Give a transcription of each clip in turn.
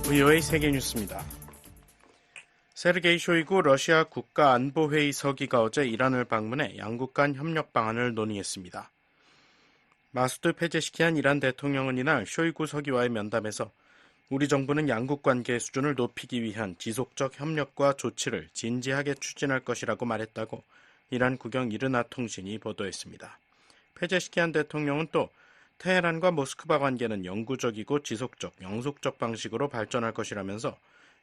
VOA 세계뉴스입니다. 세르게이 쇼이구 러시아 국가안보회의 서기가 어제 이란을 방문해 양국 간 협력 방안을 논의했습니다. 마수드 페제시키안 이란 대통령은 이날 쇼이구 서기와의 면담에서 우리 정부는 양국 관계의 수준을 높이기 위한 지속적 협력과 조치를 진지하게 추진할 것이라고 말했다고 이란 국영 이르나 통신이 보도했습니다. 페제시키안 대통령은 또 테헤란과 모스크바 관계는 영구적이고 지속적, 영속적 방식으로 발전할 것이라면서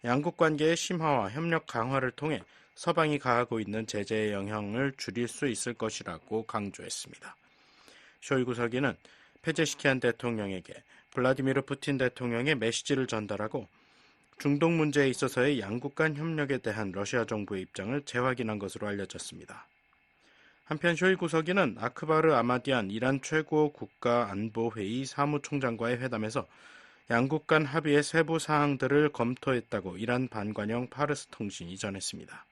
양국 관계의 심화와 협력 강화를 통해 서방이 가하고 있는 제재의 영향을 줄일 수 있을 것이라고 강조했습니다. 쇼이구 서기는 페제시키안 대통령에게 블라디미르 푸틴 대통령의 메시지를 전달하고 중동 문제에 있어서의 양국 간 협력에 대한 러시아 정부의 입장을 재확인한 것으로 알려졌습니다. 한편 쇼이구 서기는 아크바르 아마디안 이란 최고 국가안보회의 사무총장과의 회담에서 양국 간 합의의 세부 사항들을 검토했다고 이란 반관영 파르스 통신이 전했습니다.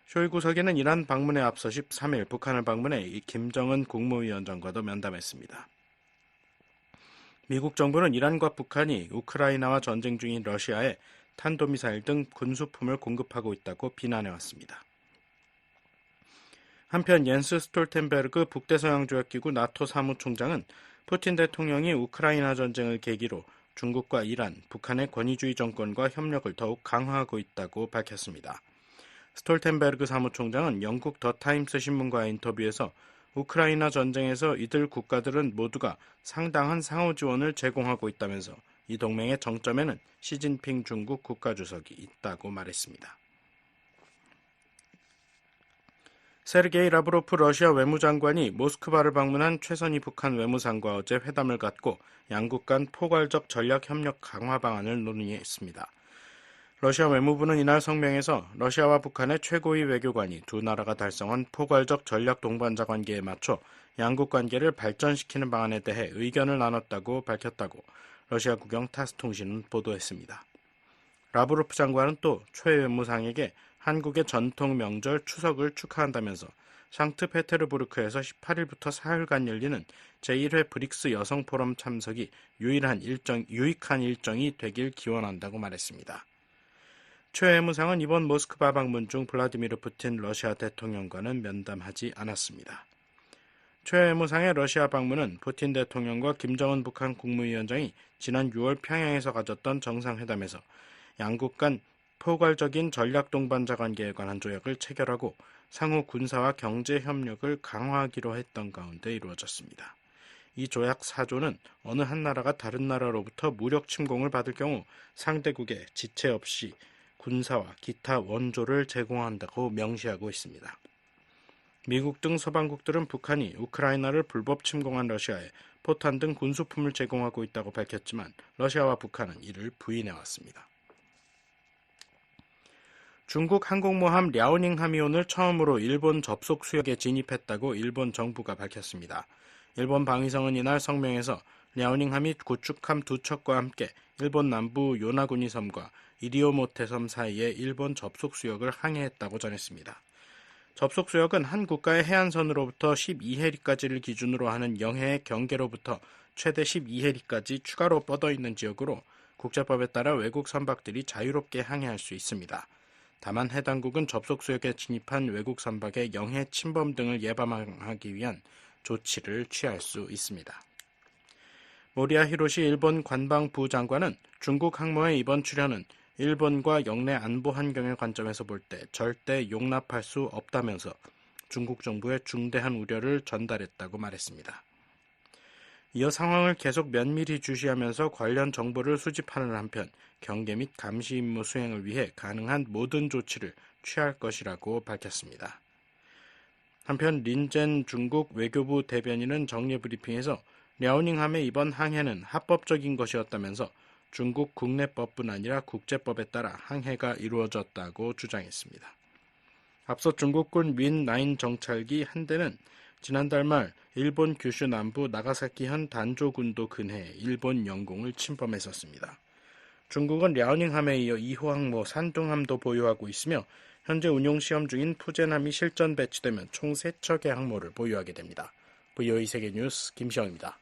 쇼이구 서기는 이란 방문에 앞서 13일 북한을 방문해 김정은 국무위원장과도 면담했습니다. 미국 정부는 이란과 북한이 우크라이나와 전쟁 중인 러시아에 탄도미사일 등 군수품을 공급하고 있다고 비난해왔습니다. 한편 옌스 스톨텐베르그 북대서양조약기구 나토 사무총장은 푸틴 대통령이 우크라이나 전쟁을 계기로 중국과 이란, 북한의 권위주의 정권과 협력을 더욱 강화하고 있다고 밝혔습니다. 스톨텐베르그 사무총장은 영국 더 타임스 신문과의 인터뷰에서 우크라이나 전쟁에서 이들 국가들은 모두가 상당한 상호 지원을 제공하고 있다면서 이 동맹의 정점에는 시진핑 중국 국가주석이 있다고 말했습니다. 세르게이 라브로프 러시아 외무장관이 모스크바를 방문한 최선희 북한 외무상과 어제 회담을 갖고 양국 간 포괄적 전략 협력 강화 방안을 논의했습니다. 러시아 외무부는 이날 성명에서 러시아와 북한의 최고위 외교관이 두 나라가 달성한 포괄적 전략 동반자 관계에 맞춰 양국 관계를 발전시키는 방안에 대해 의견을 나눴다고 밝혔다고 러시아 국영 타스통신은 보도했습니다. 라브로프 장관은 또 최 외무상에게 한국의 전통 명절 추석을 축하한다면서 상트페테르부르크에서 18일부터 사흘간 열리는 제1회 브릭스 여성 포럼 참석이 유익한 일정이 되길 기원한다고 말했습니다. 최 외무상은 이번 모스크바 방문 중 블라디미르 푸틴 러시아 대통령과는 면담하지 않았습니다. 최 외무상의 러시아 방문은 푸틴 대통령과 김정은 북한 국무위원장이 지난 6월 평양에서 가졌던 정상회담에서 양국 간 포괄적인 전략 동반자 관계에 관한 조약을 체결하고 상호 군사와 경제 협력을 강화하기로 했던 가운데 이루어졌습니다. 이 조약 4조는 어느 한 나라가 다른 나라로부터 무력 침공을 받을 경우 상대국에 지체 없이 군사와 기타 원조를 제공한다고 명시하고 있습니다. 미국 등 서방국들은 북한이 우크라이나를 불법 침공한 러시아에 포탄 등 군수품을 제공하고 있다고 밝혔지만 러시아와 북한은 이를 부인해왔습니다. 중국 항공모함 랴오닝함이 오늘 처음으로 일본 접속 수역에 진입했다고 일본 정부가 밝혔습니다. 일본 방위성은 이날 성명에서 랴오닝함이 구축함 두 척과 함께 일본 남부 요나구니 섬과 이리오모테 섬 사이의 일본 접속 수역을 항해했다고 전했습니다. 접속 수역은 한 국가의 해안선으로부터 12해리까지를 기준으로 하는 영해의 경계로부터 최대 12해리까지 추가로 뻗어 있는 지역으로 국제법에 따라 외국 선박들이 자유롭게 항해할 수 있습니다. 다만 해당국은 접속 수역에 진입한 외국 선박의 영해 침범 등을 예방하기 위한 조치를 취할 수 있습니다. 모리야 히로시 일본 관방부 장관은 중국 항모의 이번 출현은 일본과 영내 안보 환경의 관점에서 볼 때 절대 용납할 수 없다면서 중국 정부에 중대한 우려를 전달했다고 말했습니다. 이어 상황을 계속 면밀히 주시하면서 관련 정보를 수집하는 한편 경계 및 감시 임무 수행을 위해 가능한 모든 조치를 취할 것이라고 밝혔습니다. 한편 린젠 중국 외교부 대변인은 정례 브리핑에서 랴오닝함의 이번 항해는 합법적인 것이었다면서 중국 국내법뿐 아니라 국제법에 따라 항해가 이루어졌다고 주장했습니다. 앞서 중국군 윈9 정찰기 한 대는 지난달 말 일본 규슈 남부 나가사키현 단조군도 근해에 일본 영공을 침범했었습니다. 중국은 랴오닝함에 이어 2호 항모 산둥함도 보유하고 있으며 현재 운용 시험 중인 푸젠함이 실전 배치되면 총 3척의 항모를 보유하게 됩니다. VOA 세계뉴스 김시영입니다.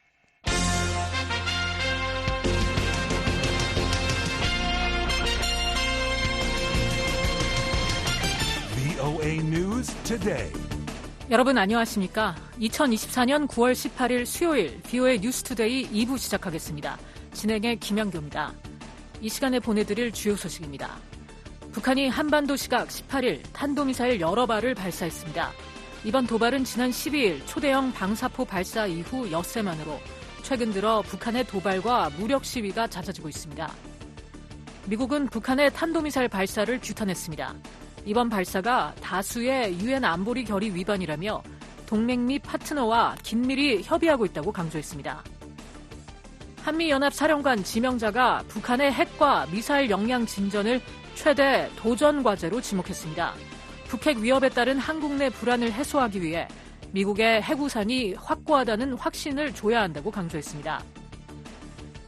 VOA News Today. 여러분 안녕하십니까? 2024년 9월 18일 수요일 VOA 뉴스투데이 2부 시작하겠습니다. 진행의 김영규입니다. 이 시간에 보내드릴 주요 소식입니다. 북한이 한반도 시각 18일 탄도미사일 여러 발을 발사했습니다. 이번 도발은 지난 12일 초대형 방사포 발사 이후 엿새만으로 최근 들어 북한의 도발과 무력 시위가 잦아지고 있습니다. 미국은 북한의 탄도미사일 발사를 규탄했습니다. 이번 발사가 다수의 유엔 안보리 결의 위반이라며 동맹 및 파트너와 긴밀히 협의하고 있다고 강조했습니다. 한미연합사령관 지명자가 북한의 핵과 미사일 역량 진전을 최대 도전 과제로 지목했습니다. 북핵 위협에 따른 한국 내 불안을 해소하기 위해 미국의 핵우산이 확고하다는 확신을 줘야 한다고 강조했습니다.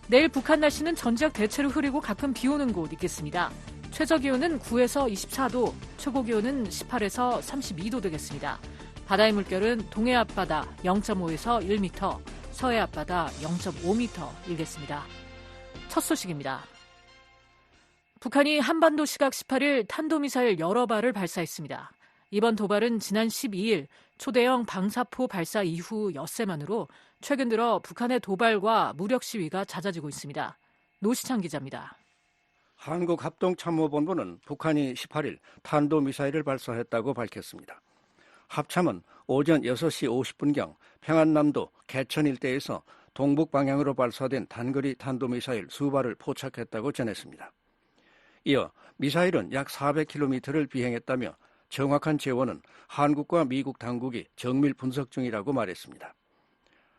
내일 북한 날씨는 전지역 대체로 흐리고 가끔 비 오는 곳 있겠습니다. 최저기온은 9에서 24도, 최고기온은 18에서 32도 되겠습니다. 바다의 물결은 동해 앞바다 0.5에서 1m, 서해 앞바다 0.5m 일겠습니다. 첫 소식입니다. 북한이 한반도 시각 18일 탄도미사일 여러 발을 발사했습니다. 이번 도발은 지난 12일 초대형 방사포 발사 이후 엿새만으로 최근 들어 북한의 도발과 무력 시위가 잦아지고 있습니다. 노시창 기자입니다. 한국합동참모본부는 북한이 18일 탄도미사일을 발사했다고 밝혔습니다. 합참은 오전 6시 50분경 평안남도 개천 일대에서 동북 방향으로 발사된 단거리 탄도미사일 수발을 포착했다고 전했습니다. 이어 미사일은 약 400km를 비행했다며 정확한 재원은 한국과 미국 당국이 정밀 분석 중이라고 말했습니다.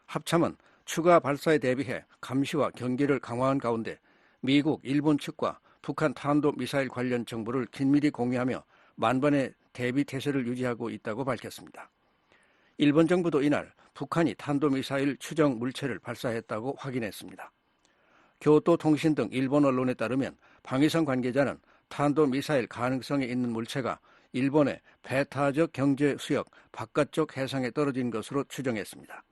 합참은 추가 발사에 대비해 감시와 경계를 강화한 가운데 미국, 일본 측과 북한 탄도미사일 관련 정보를 긴밀히 공유하며 만반의 대비 태세를 유지하고 있다고 밝혔습니다. 일본 정부도 이날 북한이 탄도미사일 추정 물체를 발사했다고 확인했습니다. 교토통신 등 일본 언론에 따르면 방위성 관계자는 탄도미사일 가능성이 있는 물체가 일본의 배타적 경제수역 바깥쪽 해상에 떨어진 것으로 추정했습니다.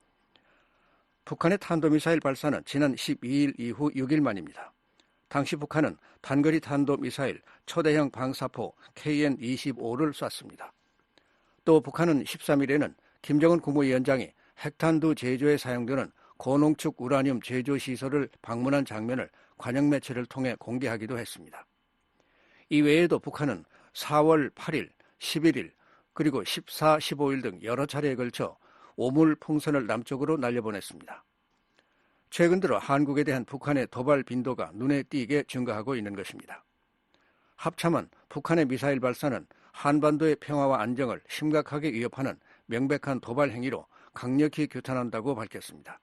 북한의 탄도미사일 발사는 지난 12일 이후 6일 만입니다. 당시 북한은 단거리 탄도미사일 초대형 방사포 KN-25를 쐈습니다. 또 북한은 13일에는 김정은 국무위원장이 핵탄두 제조에 사용되는 고농축 우라늄 제조 시설을 방문한 장면을 관영 매체를 통해 공개하기도 했습니다. 이 외에도 북한은 4월 8일, 11일, 그리고 14, 15일 등 여러 차례에 걸쳐 오물 풍선을 남쪽으로 날려보냈습니다. 최근 들어 한국에 대한 북한의 도발 빈도가 눈에 띄게 증가하고 있는 것입니다. 합참은 북한의 미사일 발사는 한반도의 평화와 안정을 심각하게 위협하는 명백한 도발 행위로 강력히 규탄한다고 밝혔습니다.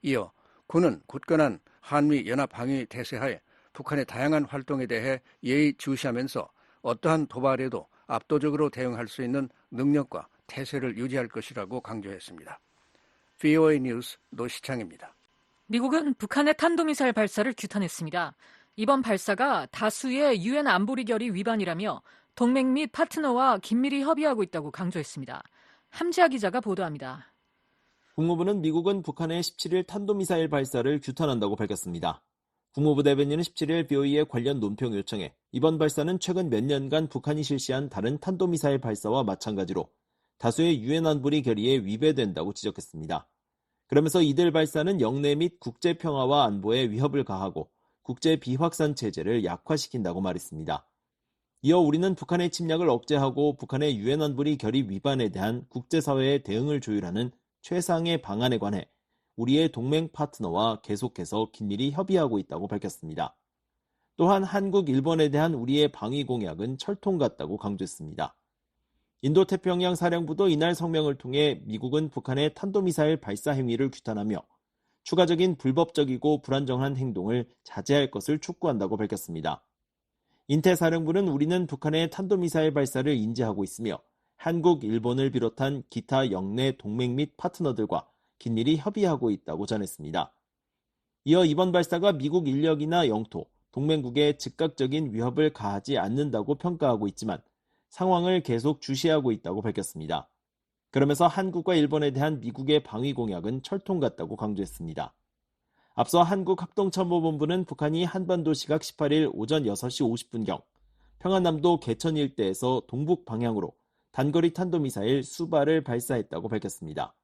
이어 군은 굳건한 한미 연합 방위 태세하에 북한의 다양한 활동에 대해 예의주시하면서 어떠한 도발에도 압도적으로 대응할 수 있는 능력과 태세를 유지할 것이라고 강조했습니다. VOA 뉴스 노시창입니다. 미국은 북한의 탄도미사일 발사를 규탄했습니다. 이번 발사가 다수의 유엔 안보리 결의 위반이라며 동맹 및 파트너와 긴밀히 협의하고 있다고 강조했습니다. 함지아 기자가 보도합니다. 국무부는 미국은 북한의 17일 탄도미사일 발사를 규탄한다고 밝혔습니다. 국무부 대변인은 17일 VOE의 관련 논평 요청에 이번 발사는 최근 몇 년간 북한이 실시한 다른 탄도미사일 발사와 마찬가지로 다수의 유엔 안보리 결의에 위배된다고 지적했습니다. 그러면서 이들 발사는 영내 및 국제 평화와 안보에 위협을 가하고 국제 비확산 체제를 약화시킨다고 말했습니다. 이어 우리는 북한의 침략을 억제하고 북한의 유엔 안보리 결의 위반에 대한 국제사회의 대응을 조율하는 최상의 방안에 관해 우리의 동맹 파트너와 계속해서 긴밀히 협의하고 있다고 밝혔습니다. 또한 한국, 일본에 대한 우리의 방위 공약은 철통 같다고 강조했습니다. 인도태평양 사령부도 이날 성명을 통해 미국은 북한의 탄도미사일 발사 행위를 규탄하며 추가적인 불법적이고 불안정한 행동을 자제할 것을 촉구한다고 밝혔습니다. 인태사령부는 우리는 북한의 탄도미사일 발사를 인지하고 있으며 한국, 일본을 비롯한 기타 영내 동맹 및 파트너들과 긴밀히 협의하고 있다고 전했습니다. 이어 이번 발사가 미국 인력이나 영토, 동맹국에 즉각적인 위협을 가하지 않는다고 평가하고 있지만 상황을 계속 주시하고 있다고 밝혔습니다. 그러면서 한국과 일본에 대한 미국의 방위 공약은 철통 같다고 강조했습니다. 앞서 한국합동참모본부는 북한이 한반도 시각 18일 오전 6시 50분경 평안남도 개천 일대에서 동북 방향으로 단거리 탄도미사일 수발을 발사했다고 밝혔습니다.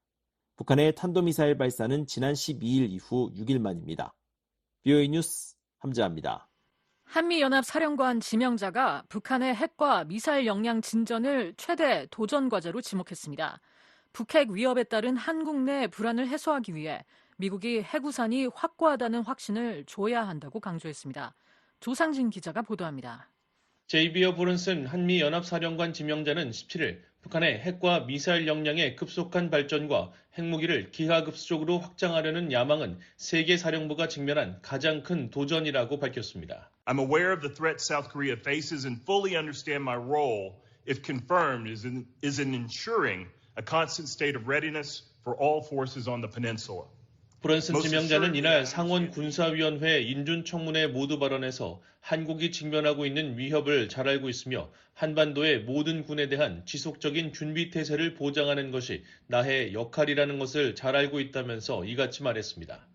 북한의 탄도미사일 발사는 지난 12일 이후 6일 만입니다. BOA 뉴스 함재합니다. 한미연합사령관 지명자가 북한의 핵과 미사일 역량 진전을 최대 도전 과제로 지목했습니다. 북핵 위협에 따른 한국 내 불안을 해소하기 위해 미국이 핵우산이 확고하다는 확신을 줘야 한다고 강조했습니다. 조상진 기자가 보도합니다. 제이비어 브런슨 한미연합사령관 지명자는 17일 북한의 핵과 미사일 역량의 급속한 발전과 핵무기를 기하급수적으로 확장하려는 야망은 세계 사령부가 직면한 가장 큰 도전이라고 밝혔습니다. I'm aware of the threat South Korea faces and fully understand my role, if confirmed, is in ensuring a constant state of readiness for all forces on the peninsula. 브런슨 지명자는 이날 상원 군사위원회 인준청문회 모두 발언에서 한국이 직면하고 있는 위협을 잘 알고 있으며 한반도의 모든 군에 대한 지속적인 준비태세를 보장하는 것이 나의 역할이라는 것을 잘 알고 있다면서 이같이 말했습니다.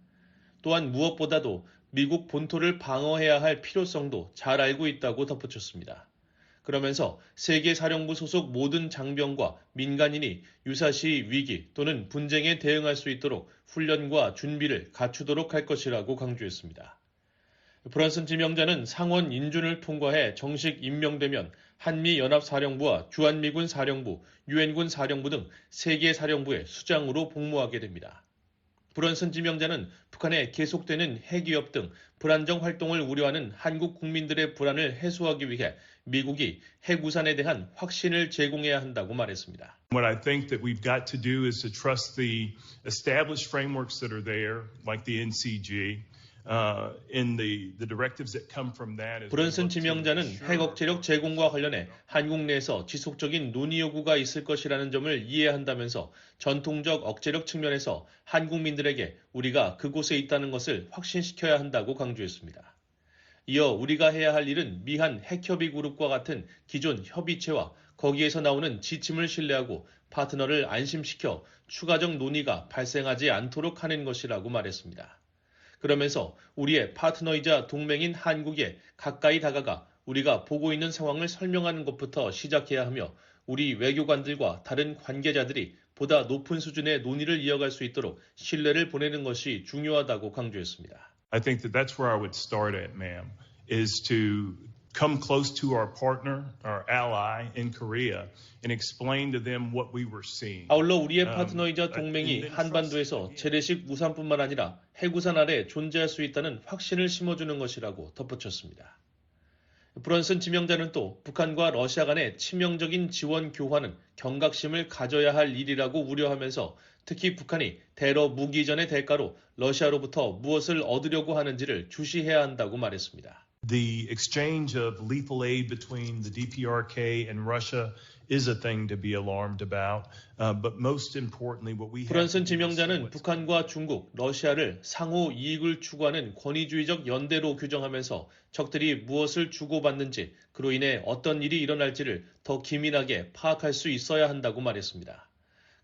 또한 무엇보다도 미국 본토를 방어해야 할 필요성도 잘 알고 있다고 덧붙였습니다. 그러면서 세계사령부 소속 모든 장병과 민간인이 유사시 위기 또는 분쟁에 대응할 수 있도록 훈련과 준비를 갖추도록 할 것이라고 강조했습니다. 브런슨 지명자는 상원 인준을 통과해 정식 임명되면 한미연합사령부와 주한미군 사령부, 유엔군 사령부 등 세계사령부의 수장으로 복무하게 됩니다. 브런슨 지명자는 북한의 계속되는 핵위협 등 불안정 활동을 우려하는 한국 국민들의 불안을 해소하기 위해 미국이 핵우산에 대한 확신을 제공해야 한다고 말했습니다. What I think that we've got to do is to trust the established frameworks that are there, like the NCG, in the directives that come from that. 브런슨 지명자는 핵 억제력 제공과 관련해 한국 내에서 지속적인 논의 요구가 있을 것이라는 점을 이해한다면서 전통적 억제력 측면에서 한국민들에게 우리가 그곳에 있다는 것을 확신시켜야 한다고 강조했습니다. 이어 우리가 해야 할 일은 미한 핵협의 그룹과 같은 기존 협의체와 거기에서 나오는 지침을 신뢰하고 파트너를 안심시켜 추가적 논의가 발생하지 않도록 하는 것이라고 말했습니다. 그러면서 우리의 파트너이자 동맹인 한국에 가까이 다가가 우리가 보고 있는 상황을 설명하는 것부터 시작해야 하며 우리 외교관들과 다른 관계자들이 보다 높은 수준의 논의를 이어갈 수 있도록 신뢰를 보내는 것이 중요하다고 강조했습니다. I think that that's where I would start at, ma'am, is to come close to our partner, our ally in Korea, and explain to them what we were seeing. 아울러 우리의 파트너이자 동맹이 한반도에서 재래식 우산뿐만 아니라 핵우산 아래 존재할 수 있다는 확신을 심어주는 것이라고 덧붙였습니다. 브런슨 지명자는 또 북한과 러시아 간의 치명적인 지원 교환은 경각심을 가져야 할 일이라고 우려하면서 특히 북한이 대러 무기전의 대가로 러시아로부터 무엇을 얻으려고 하는지를 주시해야 한다고 말했습니다. The exchange of lethal aid between the DPRK and Russia is a thing to be alarmed about. But most importantly, what we have 브런슨 지명자는 북한과 중국, 러시아를 상호 이익을 추구하는 권위주의적 연대로 규정하면서 적들이 무엇을 주고받는지 그로 인해 어떤 일이 일어날지를 더 기민하게 파악할 수 있어야 한다고 말했습니다.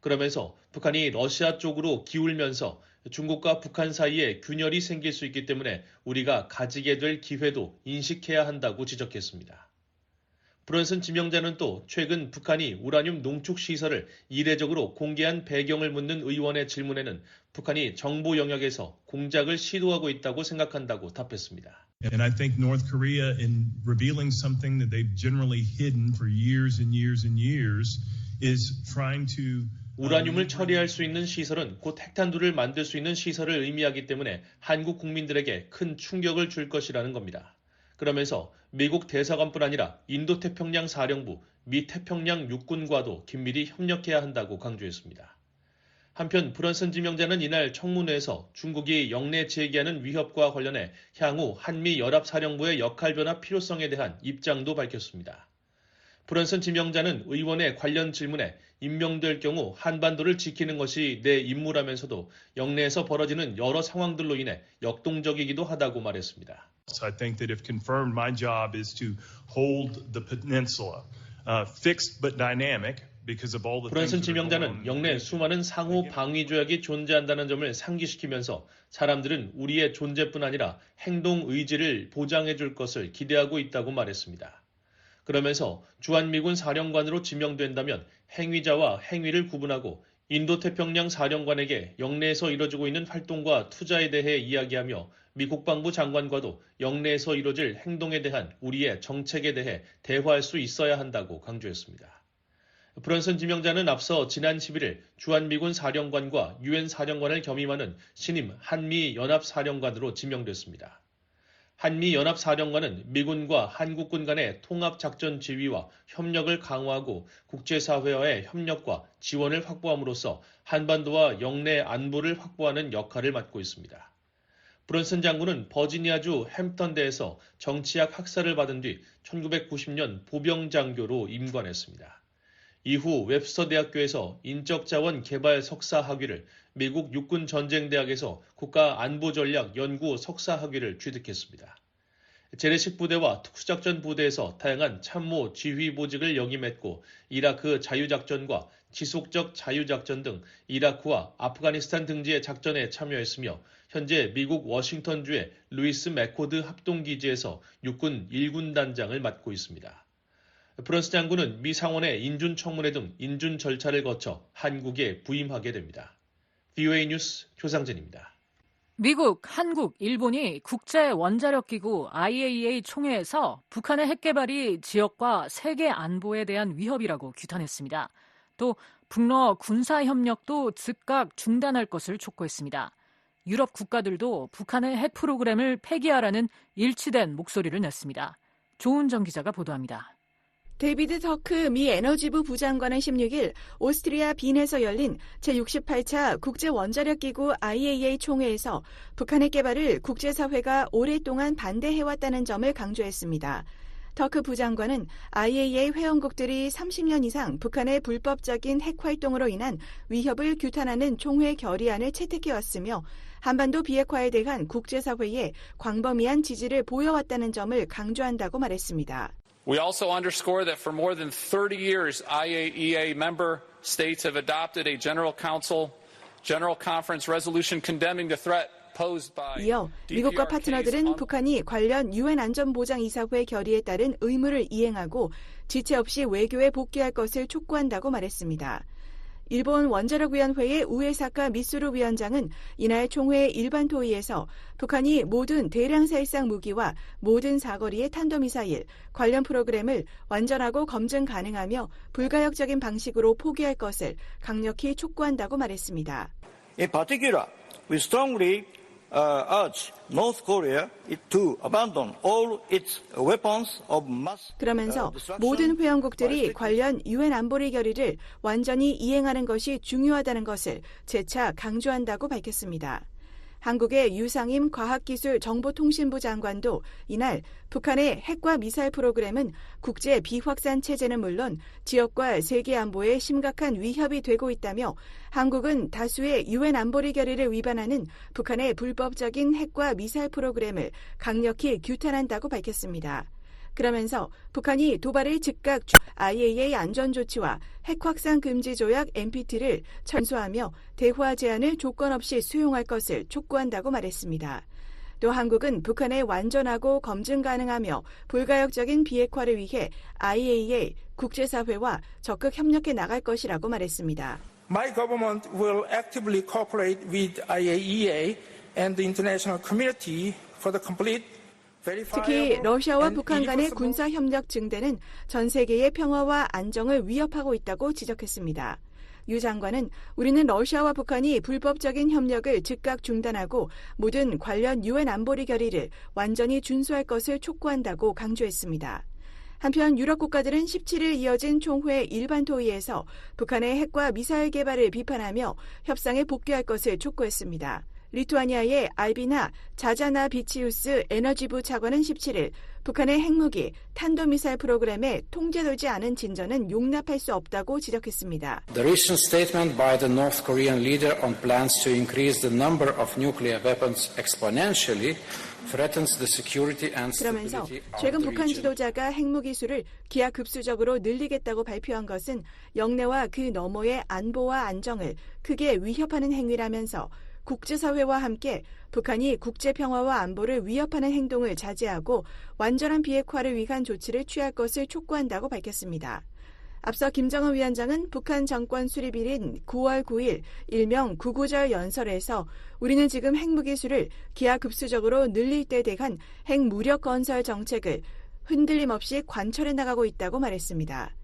그러면서 북한이 러시아 쪽으로 기울면서 중국과 북한 사이에 균열이 생길 수 있기 때문에 우리가 가지게 될 기회도 인식해야 한다고 지적했습니다. 브런슨 지명자는 또 최근 북한이 우라늄 농축 시설을 이례적으로 공개한 배경을 묻는 의원의 질문에는 북한이 정보 영역에서 공작을 시도하고 있다고 생각한다고 답했습니다. And I think North Korea, in revealing something that they've generally hidden for years and years and years, is trying to 우라늄을 처리할 수 있는 시설은 곧 핵탄두를 만들 수 있는 시설을 의미하기 때문에 한국 국민들에게 큰 충격을 줄 것이라는 겁니다. 그러면서 미국 대사관뿐 아니라 인도태평양 사령부, 미 태평양 육군과도 긴밀히 협력해야 한다고 강조했습니다. 한편 브런슨 지명자는 이날 청문회에서 중국이 영내 제기하는 위협과 관련해 향후 한미 연합사령부의 역할 변화 필요성에 대한 입장도 밝혔습니다. 브런슨 지명자는 의원의 관련 질문에 임명될 경우 한반도를 지키는 것이 내 임무라면서도 영내에서 벌어지는 여러 상황들로 인해 역동적이기도 하다고 말했습니다. I think that if confirmed, my job is to hold the peninsula fixed but dynamic because of all the things 브런슨 that are going 지명자는 on. 영내 수많은 상호 방위 조약이 존재한다는 점을 상기시키면서 사람들은 우리의 존재뿐 아니라 행동 의지를 보장해 줄 것을 기대하고 있다고 말했습니다. 그러면서 주한미군 사령관으로 지명된다면 행위자와 행위를 구분하고 인도태평양 사령관에게 영내에서 이뤄지고 있는 활동과 투자에 대해 이야기하며 미 국방부 장관과도 영내에서 이뤄질 행동에 대한 우리의 정책에 대해 대화할 수 있어야 한다고 강조했습니다. 브런슨 지명자는 앞서 지난 11일 주한미군 사령관과 유엔 사령관을 겸임하는 신임 한미연합사령관으로 지명됐습니다. 한미연합사령관은 미군과 한국군 간의 통합작전 지휘와 협력을 강화하고 국제사회와의 협력과 지원을 확보함으로써 한반도와 영내 안보를 확보하는 역할을 맡고 있습니다. 브런슨 장군은 버지니아주 햄프턴대에서 정치학 학사를 받은 뒤 1990년 보병장교로 임관했습니다. 이후 웹스터 대학교에서 인적자원 개발 석사 학위를, 미국 육군전쟁대학에서 국가안보전략 연구 석사 학위를 취득했습니다. 재래식 부대와 특수작전 부대에서 다양한 참모 지휘 보직을 역임했고 이라크 자유작전과 지속적 자유작전 등 이라크와 아프가니스탄 등지의 작전에 참여했으며 현재 미국 워싱턴주의 루이스 맥코드 합동기지에서 육군 1군 단장을 맡고 있습니다. 브런슨 장군은 미 상원의 인준 청문회 등 인준 절차를 거쳐 한국에 부임하게 됩니다. VOA 뉴스 조상진입니다. 미국, 한국, 일본이 국제원자력기구 IAEA 총회에서 북한의 핵개발이 지역과 세계 안보에 대한 위협이라고 규탄했습니다. 또 북러 군사협력도 즉각 중단할 것을 촉구했습니다. 유럽 국가들도 북한의 핵 프로그램을 폐기하라는 일치된 목소리를 냈습니다. 조은정 기자가 보도합니다. 데이비드 터크 미 에너지부 부장관은 16일 오스트리아 빈에서 열린 제68차 국제원자력기구 IAEA 총회에서 북한의 개발을 국제사회가 오랫동안 반대해왔다는 점을 강조했습니다. 터크 부장관은 IAEA 회원국들이 30년 이상 북한의 불법적인 핵활동으로 인한 위협을 규탄하는 총회 결의안을 채택해왔으며 한반도 비핵화에 대한 국제사회의 광범위한 지지를 보여왔다는 점을 강조한다고 말했습니다. We also underscore that for more than 30 years, IAEA member states have adopted a General Conference resolution condemning the threat posed by 이어 미국과 파트너들은 북한이 관련 유엔 안전보장이사회 결의에 따른 의무를 이행하고 지체 없이 외교에 복귀할 것을 촉구한다고 말했습니다. 일본 원자력위원회의 우에사카 미쓰루 위원장은 이날 총회 일반 토의에서 북한이 모든 대량 살상 무기와 모든 사거리의 탄도미사일, 관련 프로그램을 완전하고 검증 가능하며 불가역적인 방식으로 포기할 것을 강력히 촉구한다고 말했습니다. In particular, we strongly urge North Korea to abandon all its weapons of mass. 그러면서 모든 회원국들이 관련 유엔 안보리 결의를 완전히 이행하는 것이 중요하다는 것을 재차 강조한다고 밝혔습니다. 한국의 유상임 과학기술정보통신부 장관도 이날 북한의 핵과 미사일 프로그램은 국제 비확산 체제는 물론 지역과 세계 안보에 심각한 위협이 되고 있다며 한국은 다수의 유엔 안보리 결의를 위반하는 북한의 불법적인 핵과 미사일 프로그램을 강력히 규탄한다고 밝혔습니다. 그러면서 북한이 도발을 즉각 IAEA 안전조치와 핵확산 금지 조약 NPT를 철수하며 대화 제안을 조건 없이 수용할 것을 촉구한다고 말했습니다. 또 한국은 북한의 완전하고 검증 가능하며 불가역적인 비핵화를 위해 IAEA 국제사회와 적극 협력해 나갈 것이라고 말했습니다. My government will actively cooperate with IAEA and the international community for the complete 특히 러시아와 북한 간의 군사협력 증대는 전 세계의 평화와 안정을 위협하고 있다고 지적했습니다. 유 장관은 우리는 러시아와 북한이 불법적인 협력을 즉각 중단하고 모든 관련 유엔 안보리 결의를 완전히 준수할 것을 촉구한다고 강조했습니다. 한편 유럽 국가들은 17일 이어진 총회 일반 토의에서 북한의 핵과 미사일 개발을 비판하며 협상에 복귀할 것을 촉구했습니다. 리투아니아의 알비나 자자나비치우스 에너지부 차관은 17일 북한의 핵무기, 탄도미사일 프로그램에 통제되지 않은 진전은 용납할 수 없다고 지적했습니다. The recent statement by the North Korean leader on plans to increase the number of nuclear weapons exponentially threatens the security and stability 그러면서 of the 최근 북한 region. 지도자가 핵무기 수를 기하급수적으로 늘리겠다고 발표한 것은 영내와 그 너머의 안보와 안정을 크게 위협하는 행위라면서 국제사회와 함께 북한이 국제평화와 안보를 위협하는 행동을 자제하고 완전한 비핵화를 위한 조치를 취할 것을 촉구한다고 밝혔습니다. 앞서 김정은 위원장은 북한 정권 수립일인 9월 9일 일명 구구절 연설에서 우리는 지금 핵무기수를 기하급수적으로 늘릴 때 대한 핵무력 건설 정책을 흔들림 없이 관철해 나가고 있다고 말했습니다.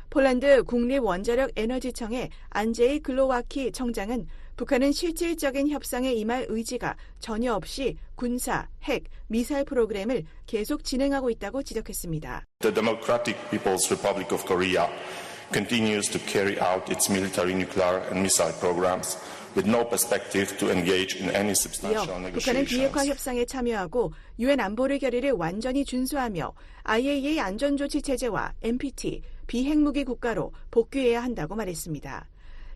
폴란드 국립원자력에너지청의 안제이 글로와키 청장은 북한은 실질적인 협상에 임할 의지가 전혀 없이 군사, 핵, 미사일 프로그램을 계속 진행하고 있다고 지적했습니다. The Democratic People's Republic of Korea continues to carry out its military nuclear and missile programs with no perspective to engage in any substantial negotiations. 북한은 비핵화 협상에 참여하고 유엔 안보리 결의를 완전히 준수하며 IAEA 안전조치 체제와 NPT, 비핵무기 국가로 복귀해야 한다고 말했습니다.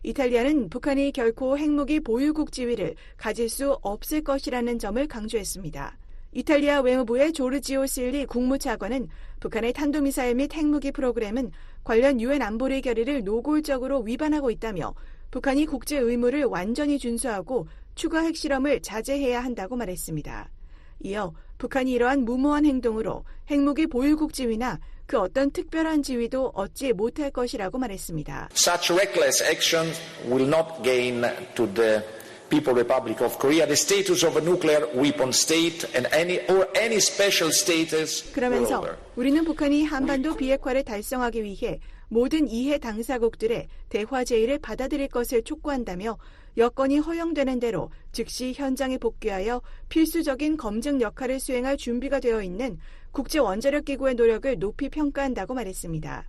이탈리아는 북한이 결코 핵무기 보유국 지위를 가질 수 없을 것이라는 점을 강조했습니다. 이탈리아 외무부의 조르지오 실리 국무차관은 북한의 탄도미사일 및 핵무기 프로그램은 관련 유엔 안보리 결의를 노골적으로 위반하고 있다며 북한이 국제 의무를 완전히 준수하고 추가 핵실험을 자제해야 한다고 말했습니다. 이어 북한이 이러한 무모한 행동으로 핵무기 보유국 지위나 그 어떤 특별한 지위도 얻지 못할 것이라고 말했습니다. Such reckless actions will not gain to the People's Republic of Korea the status of a nuclear weapon state and any special status. 그러면서 우리는 북한이 한반도 비핵화를 달성하기 위해 모든 이해 당사국들의 대화 제의를 받아들일 것을 촉구한다며 여건이 허용되는 대로 즉시 현장에 복귀하여 필수적인 검증 역할을 수행할 준비가 되어 있는 국제원자력기구의 노력을 높이 평가한다고 말했습니다.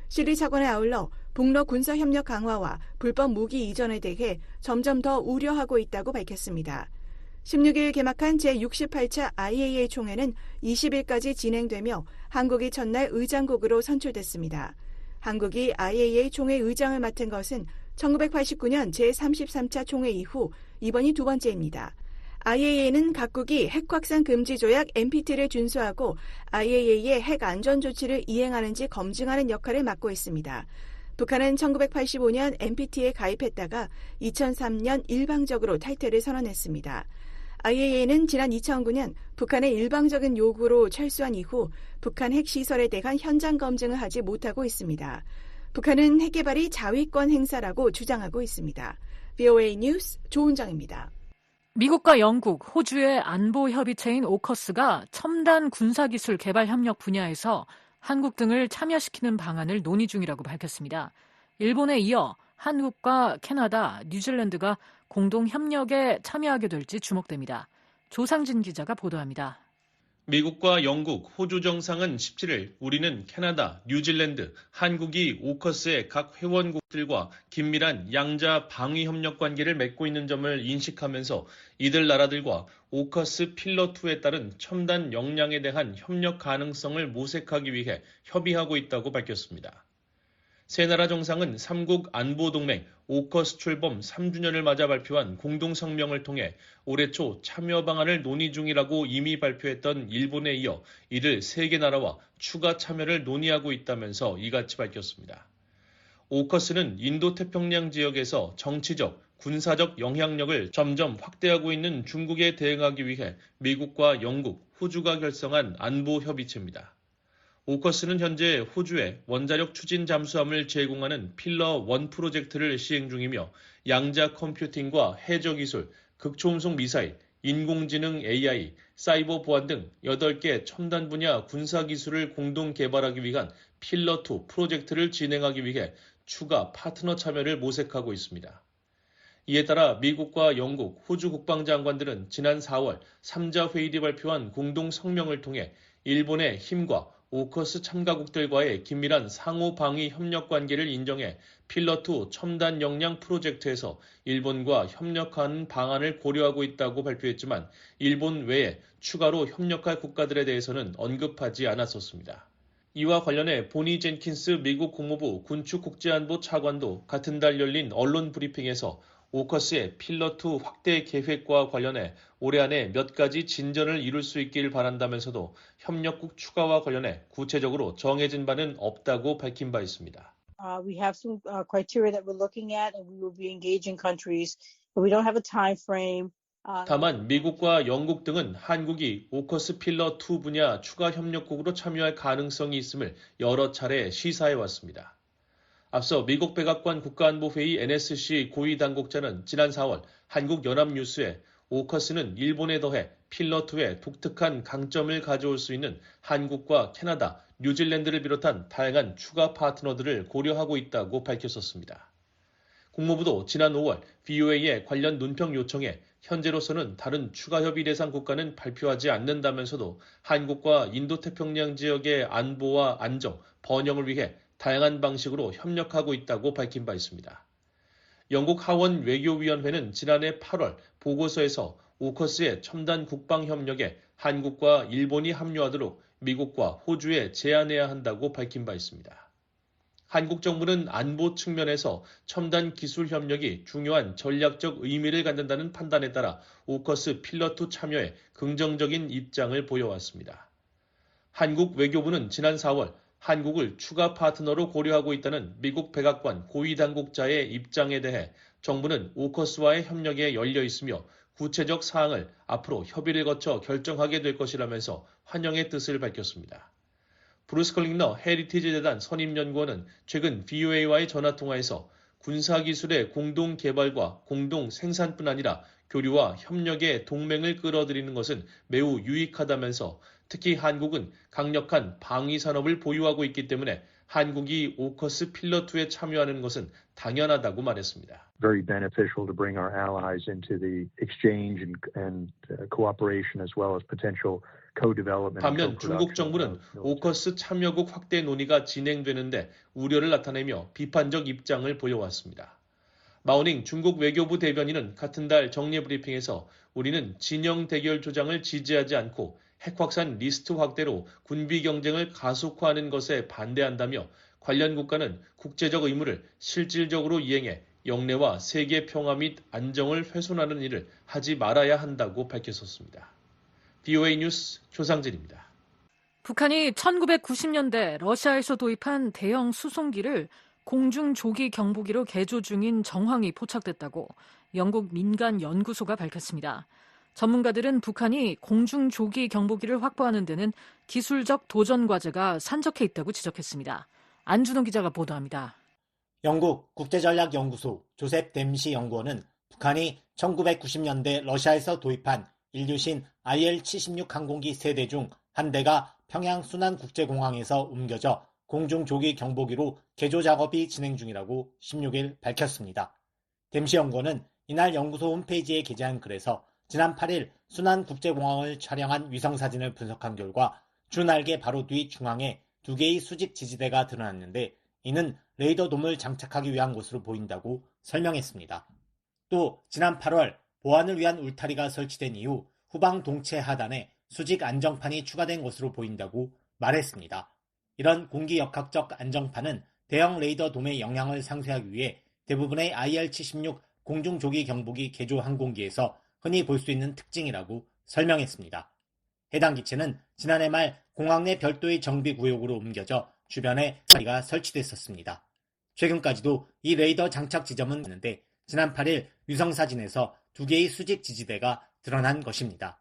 실리 차관에 아울러 북러 군사협력 강화와 불법 무기 이전에 대해 점점 더 우려하고 있다고 밝혔습니다. 16일 개막한 제68차 IAEA 총회는 20일까지 진행되며 한국이 첫날 의장국으로 선출됐습니다. 한국이 IAEA 총회 의장을 맡은 것은 1989년 제33차 총회 이후 이번이 두 번째입니다. IAEA는 각국이 핵확산 금지 조약 NPT를 준수하고 IAEA의 핵 안전 조치를 이행하는지 검증하는 역할을 맡고 있습니다. 북한은 1985년 NPT에 가입했다가 2003년 일방적으로 탈퇴를 선언했습니다. IAEA는 지난 2009년 북한의 일방적인 요구로 철수한 이후 북한 핵시설에 대한 현장 검증을 하지 못하고 있습니다. 북한은 핵개발이 자위권 행사라고 주장하고 있습니다. VOA 뉴스 조은정입니다. 미국과 영국, 호주의 안보 협의체인 오커스가 첨단 군사기술 개발 협력 분야에서 한국 등을 참여시키는 방안을 논의 중이라고 밝혔습니다. 일본에 이어 한국과 캐나다, 뉴질랜드가 공동 협력에 참여하게 될지 주목됩니다. 조상진 기자가 보도합니다. 미국과 영국, 호주 정상은 17일 우리는 캐나다, 뉴질랜드, 한국이 오커스의 각 회원국들과 긴밀한 양자 방위 협력 관계를 맺고 있는 점을 인식하면서 이들 나라들과 오커스 필러2에 따른 첨단 역량에 대한 협력 가능성을 모색하기 위해 협의하고 있다고 밝혔습니다. 세 나라 정상은 3국 안보동맹 오커스 출범 3주년을 맞아 발표한 공동성명을 통해 올해 초 참여 방안을 논의 중이라고 이미 발표했던 일본에 이어 이들 3개 나라와 추가 참여를 논의하고 있다면서 이같이 밝혔습니다. 오커스는 인도태평양 지역에서 정치적, 군사적 영향력을 점점 확대하고 있는 중국에 대응하기 위해 미국과 영국, 호주가 결성한 안보협의체입니다. 오커스는 현재 호주에 원자력 추진 잠수함을 제공하는 필러1 프로젝트를 시행 중이며 양자 컴퓨팅과 해저 기술, 극초음속 미사일, 인공지능 AI, 사이버 보안 등 8개 첨단 분야 군사 기술을 공동 개발하기 위한 필러2 프로젝트를 진행하기 위해 추가 파트너 참여를 모색하고 있습니다. 이에 따라 미국과 영국, 호주 국방장관들은 지난 4월 3자 회의에 발표한 공동 성명을 통해 일본의 힘과 오커스 참가국들과의 긴밀한 상호 방위 협력 관계를 인정해 필러2 첨단 역량 프로젝트에서 일본과 협력하는 방안을 고려하고 있다고 발표했지만 일본 외에 추가로 협력할 국가들에 대해서는 언급하지 않았었습니다. 이와 관련해 보니 젠킨스 미국 국무부 군축국제안보 차관도 같은 달 열린 언론 브리핑에서 오커스의 필러2 확대 계획과 관련해 올해 안에 몇 가지 진전을 이룰 수 있길 바란다면서도 협력국 추가와 관련해 구체적으로 정해진 바는 없다고 밝힌 바 있습니다. We have some criteria that we're looking at, and we will be engaging countries We don't have a time frame. 다만 미국과 영국 등은 한국이 오커스 필러 2 분야 추가 협력국으로 참여할 가능성이 있음을 여러 차례 시사해왔습니다. 앞서 미국 백악관 국가안보회의 NSC 고위 당국자는 지난 4월 한국 연합뉴스에 오커스는 일본에 더해 필러 2의 독특한 강점을 가져올 수 있는 한국과 캐나다, 뉴질랜드를 비롯한 다양한 추가 파트너들을 고려하고 있다고 밝혔었습니다. 국무부도 지난 5월 VOA의 관련 논평 요청에 현재로서는 다른 추가 협의 대상 국가는 발표하지 않는다면서도 한국과 인도태평양 지역의 안보와 안정, 번영을 위해 다양한 방식으로 협력하고 있다고 밝힌 바 있습니다. 영국 하원 외교위원회는 지난해 8월 보고서에서 오커스의 첨단 국방협력에 한국과 일본이 합류하도록 미국과 호주에 제안해야 한다고 밝힌 바 있습니다. 한국 정부는 안보 측면에서 첨단 기술 협력이 중요한 전략적 의미를 갖는다는 판단에 따라 오커스 필러2 참여에 긍정적인 입장을 보여왔습니다. 한국 외교부는 지난 4월 한국을 추가 파트너로 고려하고 있다는 미국 백악관 고위 당국자의 입장에 대해 정부는 오커스와의 협력에 열려 있으며 구체적 사항을 앞으로 협의를 거쳐 결정하게 될 것이라면서 환영의 뜻을 밝혔습니다. 브루스 컬링러 헤리티지 재단 선임연구원은 최근 VOA와의 전화통화에서 군사기술의 공동 개발과 공동 생산뿐 아니라 교류와 협력의 동맹을 끌어들이는 것은 매우 유익하다면서 특히 한국은 강력한 방위 산업을 보유하고 있기 때문에 한국이 오커스 필러2에 참여하는 것은 당연하다고 말했습니다. Very beneficial to bring our allies into the exchange and cooperation as well as potential co-development. 반면 중국 정부는 오커스 참여국 확대 논의가 진행되는데 우려를 나타내며 비판적 입장을 보여왔습니다. 마오닝 중국 외교부 대변인은 같은 달 정례 브리핑에서 우리는 진영 대결 조장을 지지하지 않고 핵 확산 리스트 확대로 군비 경쟁을 가속화하는 것에 반대한다며 관련 국가는 국제적 의무를 실질적으로 이행해 영내와 세계 평화 및 안정을 훼손하는 일을 하지 말아야 한다고 밝혔었습니다. VOA 뉴스 조상진입니다. 북한이 1990년대 러시아에서 도입한 대형 수송기를 공중 조기 경보기로 개조 중인 정황이 포착됐다고 영국 민간 연구소가 밝혔습니다. 전문가들은 북한이 공중 조기 경보기를 확보하는 데는 기술적 도전 과제가 산적해 있다고 지적했습니다. 안준호 기자가 보도합니다. 영국 국제전략연구소 조셉 댐시 연구원은 북한이 1990년대 러시아에서 도입한 인류신 IL-76 항공기 3대 중 한 대가 평양 순안국제공항에서 옮겨져 공중조기 경보기로 개조 작업이 진행 중이라고 16일 밝혔습니다. 댐시 연구원은 이날 연구소 홈페이지에 게재한 글에서 지난 8일 순안국제공항을 촬영한 위성사진을 분석한 결과 주날개 바로 뒤 중앙에 2개의 수직 지지대가 드러났는데 이는 레이더돔을 장착하기 위한 것으로 보인다고 설명했습니다. 또 지난 8월 보안을 위한 울타리가 설치된 이후 후방 동체 하단에 수직 안정판이 추가된 것으로 보인다고 말했습니다. 이런 공기역학적 안정판은 대형 레이더돔의 영향을 상쇄하기 위해 대부분의 IL-76 공중조기 경보기 개조 항공기에서 흔히 볼 수 있는 특징이라고 설명했습니다. 해당 기체는 지난해 말 공항 내 별도의 정비구역으로 옮겨져 주변에 울타리가 설치됐었습니다. 최근까지도 이 레이더 장착 지점은 있는데 지난 8일 위성사진에서 2개의 수직 지지대가 드러난 것입니다.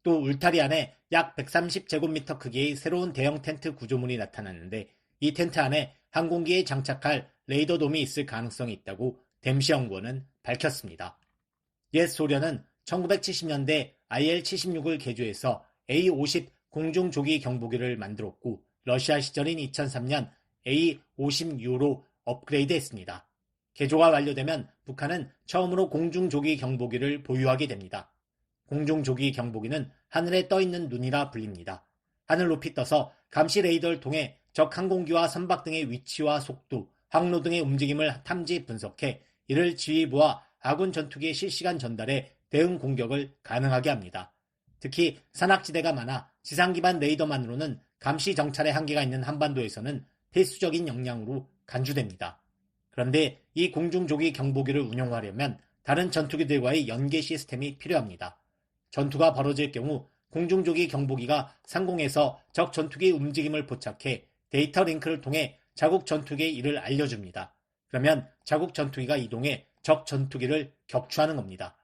또 울타리 안에 약 130제곱미터 크기의 새로운 대형 텐트 구조물이 나타났는데 이 텐트 안에 항공기에 장착할 레이더돔이 있을 가능성이 있다고 댐시 연구원은 밝혔습니다. 옛 소련은 1970년대 IL-76을 개조해서 A-50 공중조기 경보기를 만들었고 러시아 시절인 2003년 A-50U로 업그레이드했습니다. 개조가 완료되면 북한은 처음으로 공중조기 경보기를 보유하게 됩니다. 공중조기 경보기는 하늘에 떠있는 눈이라 불립니다. 하늘 높이 떠서 감시 레이더를 통해 적 항공기와 선박 등의 위치와 속도, 항로 등의 움직임을 탐지 분석해 이를 지휘부와 아군 전투기의 실시간 전달에 대응 공격을 가능하게 합니다. 특히 산악지대가 많아 지상 기반 레이더만으로는 감시 정찰의 한계가 있는 한반도에서는 필수적인 역량으로 간주됩니다. 그런데 이 공중조기 경보기를 운용하려면 다른 전투기들과의 연계 시스템이 필요합니다. 전투가 벌어질 경우 공중조기 경보기가 상공에서 적 전투기의 움직임을 포착해 데이터 링크를 통해 자국 전투기에 이를 알려줍니다. 그러면 자국 전투기가 이동해 적 전투기를 격추하는 겁니다.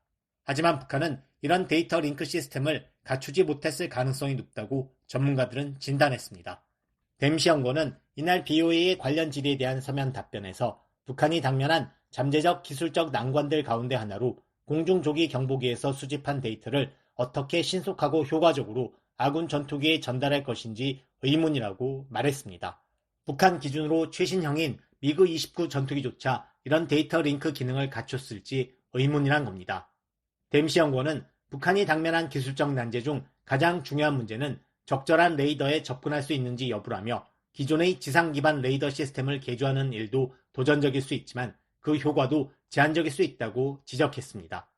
하지만 북한은 이런 데이터 링크 시스템을 갖추지 못했을 가능성이 높다고 전문가들은 진단했습니다. 댐시 연구원은 이날 BOA의 관련 질의에 대한 서면 답변에서 북한이 당면한 잠재적 기술적 난관들 가운데 하나로 공중조기 경보기에서 수집한 데이터를 어떻게 신속하고 효과적으로 아군 전투기에 전달할 것인지 의문이라고 말했습니다. 북한 기준으로 최신형인 미그 29 전투기조차 이런 데이터 링크 기능을 갖췄을지 의문이란 겁니다. 댐시 연구원은 북한이 당면한 기술적 난제 중 가장 중요한 문제는 적절한 레이더에 접근할 수 있는지 여부라며 기존의 지상 기반 레이더 시스템을 개조하는 일도 도전적일 수 있지만 그 효과도 제한적일 수 있다고 지적했습니다.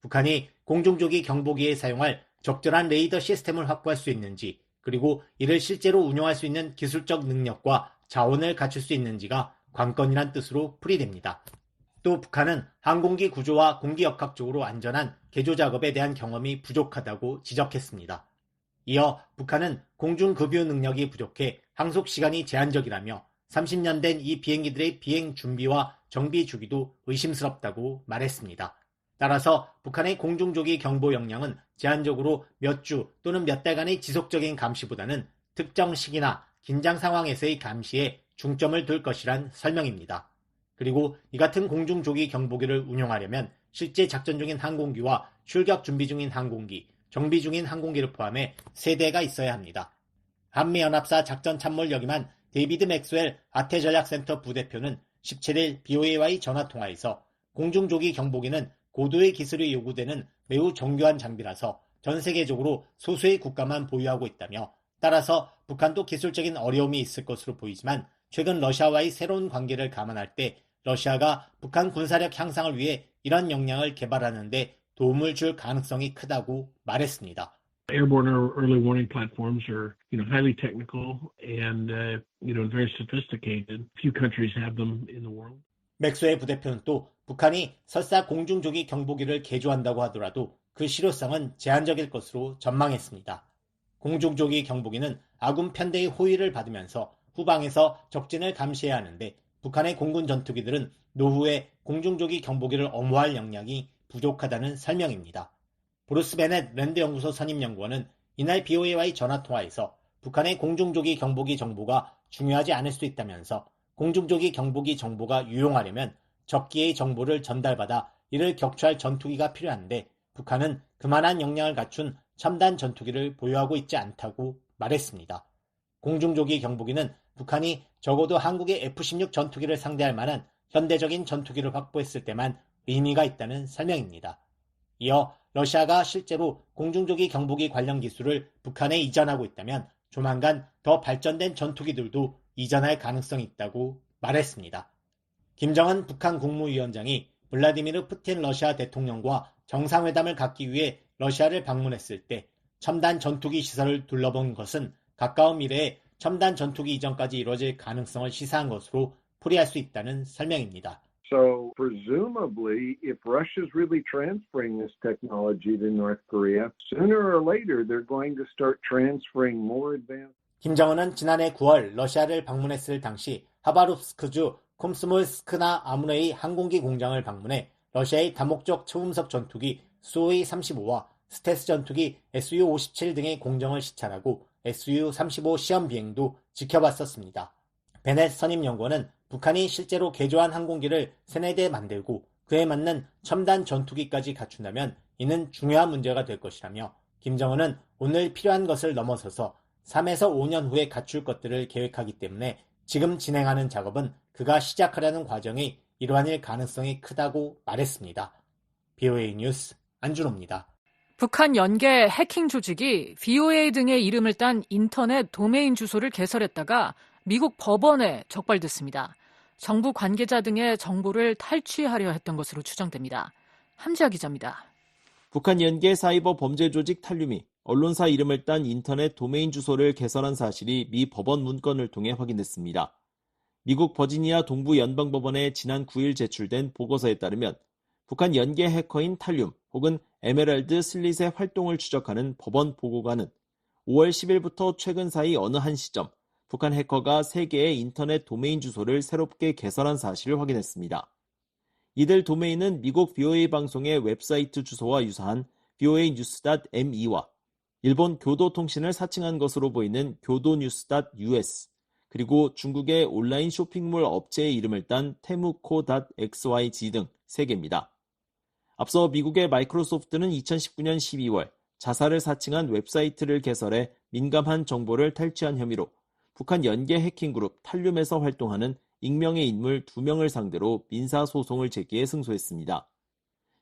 북한이 공중조기 경보기에 사용할 적절한 레이더 시스템을 확보할 수 있는지, 그리고 이를 실제로 운용할 수 있는 기술적 능력과 자원을 갖출 수 있는지가 관건이란 뜻으로 풀이됩니다. 또 북한은 항공기 구조와 공기역학적으로 안전한 개조 작업에 대한 경험이 부족하다고 지적했습니다. 이어 북한은 공중급유 능력이 부족해 항속 시간이 제한적이라며 30년 된 이 비행기들의 비행 준비와 정비 주기도 의심스럽다고 말했습니다. 따라서 북한의 공중조기 경보 역량은 제한적으로 몇 주 또는 몇 달간의 지속적인 감시보다는 특정 시기나 긴장 상황에서의 감시에 중점을 둘 것이란 설명입니다. 그리고 이 같은 공중조기 경보기를 운용하려면 실제 작전 중인 항공기와 출격 준비 중인 항공기, 정비 중인 항공기를 포함해 3대가 있어야 합니다. 한미연합사 작전참모를 역임한 데이비드 맥스웰 아태전략센터 부대표는 17일 BOA와의 전화통화에서 공중조기 경보기는 고도의 기술이 요구되는 매우 정교한 장비라서 전 세계적으로 소수의 국가만 보유하고 있다며, 따라서 북한도 기술적인 어려움이 있을 것으로 보이지만 최근 러시아와의 새로운 관계를 감안할 때 러시아가 북한 군사력 향상을 위해 이런 역량을 개발하는 데 도움을 줄 가능성이 크다고 말했습니다. Airborne early warning platforms are, highly technical and, very sophisticated. Few countries have them in the world. 맥스웰 부대표는 또 북한이 설사 공중조기 경보기를 개조한다고 하더라도 그 실효성은 제한적일 것으로 전망했습니다. 공중조기 경보기는 아군 편대의 호위를 받으면서 후방에서 적진을 감시해야 하는데 북한의 공군 전투기들은 노후에 공중조기 경보기를 엄호할 역량이 부족하다는 설명입니다. 브루스 베넷 랜드 연구소 선임 연구원은 이날 BOA와의 전화통화에서 북한의 공중조기 경보기 정보가 중요하지 않을 수 있다면서 공중조기 경보기 정보가 유용하려면 적기의 정보를 전달받아 이를 격추할 전투기가 필요한데 북한은 그만한 역량을 갖춘 첨단 전투기를 보유하고 있지 않다고 말했습니다. 공중조기 경보기는 북한이 적어도 한국의 F-16 전투기를 상대할 만한 현대적인 전투기를 확보했을 때만 의미가 있다는 설명입니다. 이어 러시아가 실제로 공중조기 경보기 관련 기술을 북한에 이전하고 있다면 조만간 더 발전된 전투기들도 이전할 가능성이 있다고 말했습니다. 김정은 북한 국무위원장이 블라디미르 푸틴 러시아 대통령과 정상회담을 갖기 위해 러시아를 방문했을 때 첨단 전투기 시설을 둘러본 것은 가까운 미래에 첨단 전투기 이전까지 이루어질 가능성을 시사한 것으로 풀이할 수 있다는 설명입니다. So presumably, if Russia's really transferring this technology to North Korea, sooner or later they're going to start transferring more advanced. 김정은은 지난해 9월 러시아를 방문했을 당시 하바롭스크주 콤스몰스크나 아무레이 항공기 공장을 방문해 러시아의 다목적 초음속 전투기 수호이-35와 스텔스 전투기 SU-57 등의 공정을 시찰하고 SU-35 시험 비행도 지켜봤었습니다. 베넷 선임 연구원은 북한이 실제로 개조한 항공기를 3-4대 만들고 그에 맞는 첨단 전투기까지 갖춘다면 이는 중요한 문제가 될 것이라며 김정은은 오늘 필요한 것을 넘어서서 3에서 5년 후에 갖출 것들을 계획하기 때문에 지금 진행하는 작업은 그가 시작하려는 과정의 일환일 가능성이 크다고 말했습니다. BOA 뉴스 안준호입니다. 북한 연계 해킹 조직이 VOA 등의 이름을 딴 인터넷 도메인 주소를 개설했다가 미국 법원에 적발됐습니다. 정부 관계자 등의 정보를 탈취하려 했던 것으로 추정됩니다. 함지아 기자입니다. 북한 연계 사이버 범죄 조직 탈륨이 언론사 이름을 딴 인터넷 도메인 주소를 개설한 사실이 미 법원 문건을 통해 확인됐습니다. 미국 버지니아 동부 연방법원에 지난 9일 제출된 보고서에 따르면 북한 연계 해커인 탈륨 혹은 에메랄드 슬릿의 활동을 추적하는 법원 보고관은 5월 10일부터 최근 사이 어느 한 시점 북한 해커가 3개의 인터넷 도메인 주소를 새롭게 개설한 사실을 확인했습니다. 이들 도메인은 미국 VOA 방송의 웹사이트 주소와 유사한 voanews.me와 일본 교도통신을 사칭한 것으로 보이는 교도뉴스.us, 그리고 중국의 온라인 쇼핑몰 업체의 이름을 딴 temuco.xyz 등 3개입니다. 앞서 미국의 마이크로소프트는 2019년 12월 자사를 사칭한 웹사이트를 개설해 민감한 정보를 탈취한 혐의로 북한 연계 해킹그룹 탈륨에서 활동하는 익명의 인물 2명을 상대로 민사소송을 제기해 승소했습니다.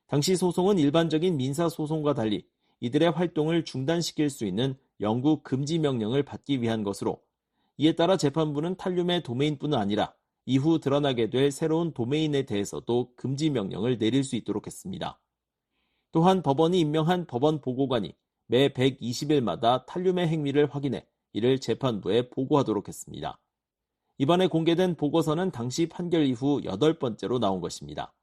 당시 소송은 일반적인 민사소송과 달리 이들의 활동을 중단시킬 수 있는 영구 금지 명령을 받기 위한 것으로, 이에 따라 재판부는 탈륨의 도메인뿐 아니라 이후 드러나게 될 새로운 도메인에 대해서도 금지 명령을 내릴 수 있도록 했습니다. 또한 법원이 임명한 법원 보고관이 매 120일마다 탈륨의 행위를 확인해 이를 재판부에 보고하도록 했습니다. 이번에 공개된 보고서는 당시 판결 이후 8번째로 나온 것입니다.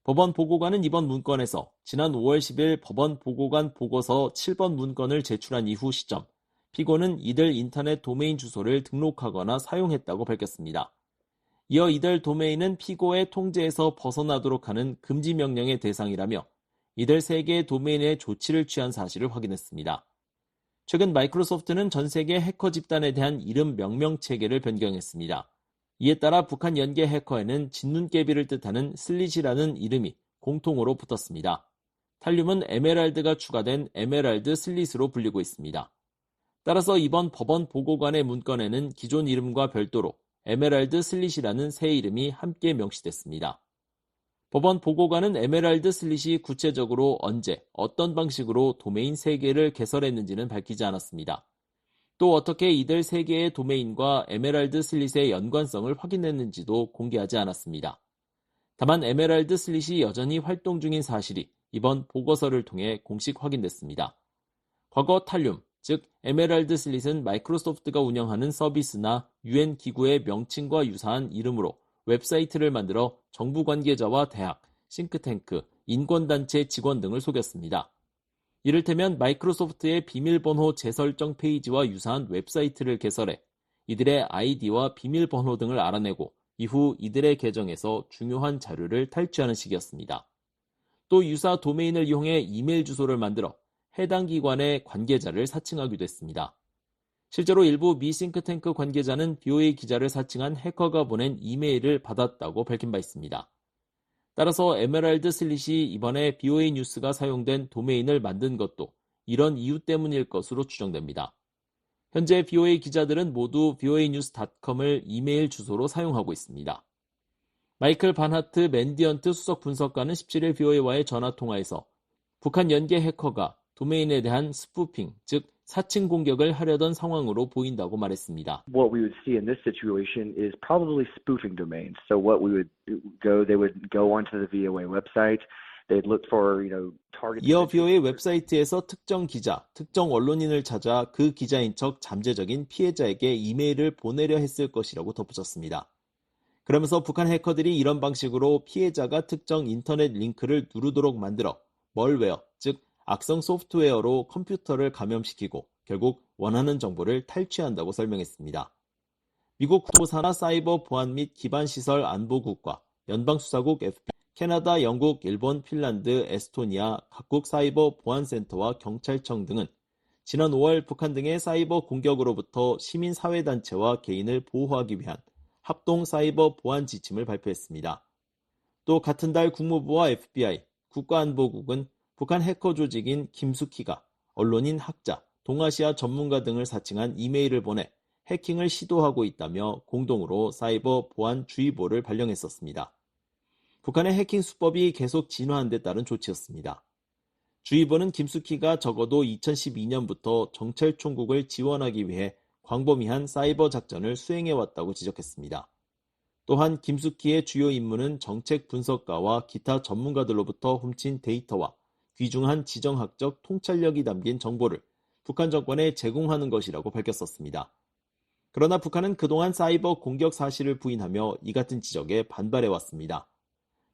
법원 보고관은 이번 문건에서 지난 5월 10일 법원 보고관 보고서 7번 문건을 제출한 이후 시점, 피고는 이들 인터넷 도메인 주소를 등록하거나 사용했다고 밝혔습니다. 이어 이들 도메인은 피고의 통제에서 벗어나도록 하는 금지 명령의 대상이라며 이들 3개의 도메인의 조치를 취한 사실을 확인했습니다. 최근 마이크로소프트는 전 세계 해커 집단에 대한 이름 명명 체계를 변경했습니다. 이에 따라 북한 연계 해커에는 진눈깨비를 뜻하는 슬릿이라는 이름이 공통으로 붙었습니다. 탈륨은 에메랄드가 추가된 에메랄드 슬릿으로 불리고 있습니다. 따라서 이번 법원 보고관의 문건에는 기존 이름과 별도로 에메랄드 슬릿이라는 새 이름이 함께 명시됐습니다. 법원 보고관은 에메랄드 슬릿이 구체적으로 언제, 어떤 방식으로 도메인 3개를 개설했는지는 밝히지 않았습니다. 또 어떻게 이들 3개의 도메인과 에메랄드 슬릿의 연관성을 확인했는지도 공개하지 않았습니다. 다만 에메랄드 슬릿이 여전히 활동 중인 사실이 이번 보고서를 통해 공식 확인됐습니다. 과거 탈륨, 즉 에메랄드 슬릿은 마이크로소프트가 운영하는 서비스나 UN 기구의 명칭과 유사한 이름으로 웹사이트를 만들어 정부 관계자와 대학, 싱크탱크, 인권단체 직원 등을 속였습니다. 이를테면 마이크로소프트의 비밀번호 재설정 페이지와 유사한 웹사이트를 개설해 이들의 아이디와 비밀번호 등을 알아내고 이후 이들의 계정에서 중요한 자료를 탈취하는 식이었습니다. 또 유사 도메인을 이용해 이메일 주소를 만들어 해당 기관의 관계자를 사칭하기도 했습니다. 실제로 일부 미 싱크탱크 관계자는 VOA 기자를 사칭한 해커가 보낸 이메일을 받았다고 밝힌 바 있습니다. 따라서 에메랄드 슬릿이 이번에 VOA 뉴스가 사용된 도메인을 만든 것도 이런 이유 때문일 것으로 추정됩니다. 현재 VOA 기자들은 모두 voanews.com을 이메일 주소로 사용하고 있습니다. 마이클 반하트 맨디언트 수석 분석가는 17일 VOA와의 전화통화에서 북한 연계 해커가 도메인에 대한 스푸핑, 즉 사칭 공격을 하려던 상황으로 보인다고 말했습니다. What we would see in this situation is probably spoofing domains. So what we would go, they would go onto the VOA website. They'd look for, target. 이어 VOA 웹사이트에서 특정 기자, 특정 언론인을 찾아 그 기자인 척 잠재적인 피해자에게 이메일을 보내려 했을 것이라고 덧붙였습니다. 그러면서 북한 해커들이 이런 방식으로 피해자가 특정 인터넷 링크를 누르도록 만들어 멀웨어, 즉 악성 소프트웨어로 컴퓨터를 감염시키고 결국 원하는 정보를 탈취한다고 설명했습니다. 미국 국토산하 사이버 보안 및 기반시설 안보국과 연방수사국 FBI, 캐나다, 영국, 일본, 핀란드, 에스토니아 각국 사이버 보안센터와 경찰청 등은 지난 5월 북한 등의 사이버 공격으로부터 시민사회단체와 개인을 보호하기 위한 합동 사이버 보안 지침을 발표했습니다. 또 같은 달 국무부와 FBI, 국가안보국은 북한 해커 조직인 김숙희가 언론인, 학자, 동아시아 전문가 등을 사칭한 이메일을 보내 해킹을 시도하고 있다며 공동으로 사이버 보안 주의보를 발령했었습니다. 북한의 해킹 수법이 계속 진화한 데 따른 조치였습니다. 주의보는 김숙희가 적어도 2012년부터 정찰총국을 지원하기 위해 광범위한 사이버 작전을 수행해왔다고 지적했습니다. 또한 김숙희의 주요 임무는 정책 분석가와 기타 전문가들로부터 훔친 데이터와 귀중한 지정학적 통찰력이 담긴 정보를 북한 정권에 제공하는 것이라고 밝혔었습니다. 그러나 북한은 그동안 사이버 공격 사실을 부인하며 이 같은 지적에 반발해왔습니다.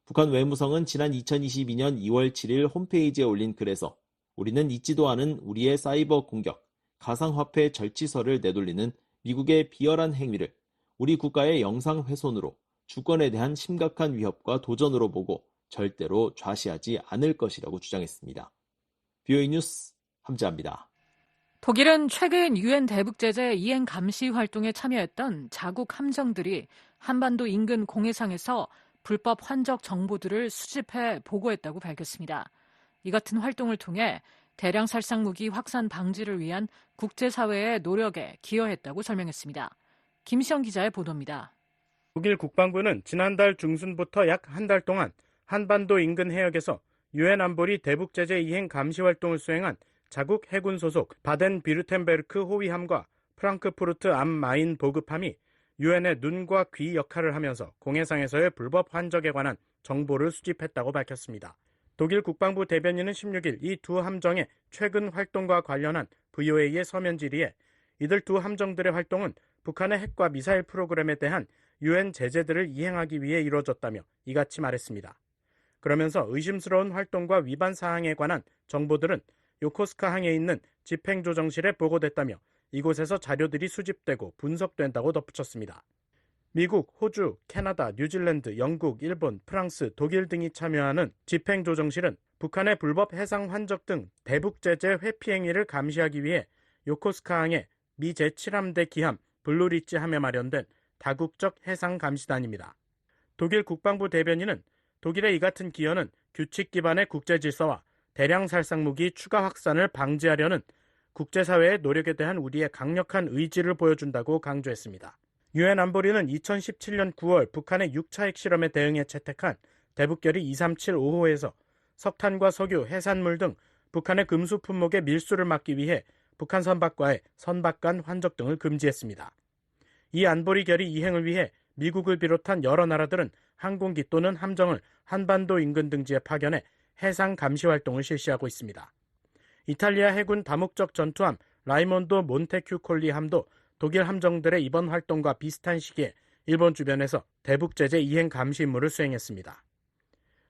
북한 외무성은 지난 2022년 2월 7일 홈페이지에 올린 글에서 우리는 잊지도 않은 우리의 사이버 공격, 가상화폐 절취설을 내돌리는 미국의 비열한 행위를 우리 국가의 영상 훼손으로 주권에 대한 심각한 위협과 도전으로 보고 절대로 좌시하지 않을 것이라고 주장했습니다. BOE 뉴스 함재합니다. 독일은 최근 유엔 대북 제재 이행 감시 활동에 참여했던 자국 함정들이 한반도 인근 공해상에서 불법 환적 정보들을 수집해 보고했다고 밝혔습니다. 이 같은 활동을 통해 대량 살상 무기 확산 방지를 위한 국제사회의 노력에 기여했다고 설명했습니다. 김시영 기자의 보도입니다. 독일 국방부는 지난달 중순부터 약 한 달 동안 한반도 인근 해역에서 유엔 안보리 대북 제재 이행 감시 활동을 수행한 자국 해군 소속 바덴비르텐베르크 호위함과 프랑크푸르트 암 마인 보급함이 유엔의 눈과 귀 역할을 하면서 공해상에서의 불법 환적에 관한 정보를 수집했다고 밝혔습니다. 독일 국방부 대변인은 16일 이 두 함정의 최근 활동과 관련한 VOA의 서면 질의에 이들 두 함정들의 활동은 북한의 핵과 미사일 프로그램에 대한 유엔 제재들을 이행하기 위해 이루어졌다며 이같이 말했습니다. 그러면서 의심스러운 활동과 위반 사항에 관한 정보들은 요코스카 항에 있는 집행조정실에 보고됐다며 이곳에서 자료들이 수집되고 분석된다고 덧붙였습니다. 미국, 호주, 캐나다, 뉴질랜드, 영국, 일본, 프랑스, 독일 등이 참여하는 집행조정실은 북한의 불법 해상 환적 등 대북 제재 회피 행위를 감시하기 위해 요코스카 항에 미 제7함대 기함 블루리치함에 마련된 다국적 해상 감시단입니다. 독일 국방부 대변인은 독일의 이 같은 기여는 규칙 기반의 국제 질서와 대량 살상 무기 추가 확산을 방지하려는 국제사회의 노력에 대한 우리의 강력한 의지를 보여준다고 강조했습니다. 유엔 안보리는 2017년 9월 북한의 6차 핵실험에 대응해 채택한 대북결의 2375호에서 석탄과 석유, 해산물 등 북한의 금수 품목의 밀수를 막기 위해 북한 선박과의 선박 간 환적 등을 금지했습니다. 이 안보리 결의 이행을 위해 미국을 비롯한 여러 나라들은 항공기 또는 함정을 한반도 인근 등지에 파견해 해상 감시 활동을 실시하고 있습니다. 이탈리아 해군 다목적 전투함 라이몬도 몬테큐콜리 함도 독일 함정들의 이번 활동과 비슷한 시기에 일본 주변에서 대북 제재 이행 감시 임무를 수행했습니다.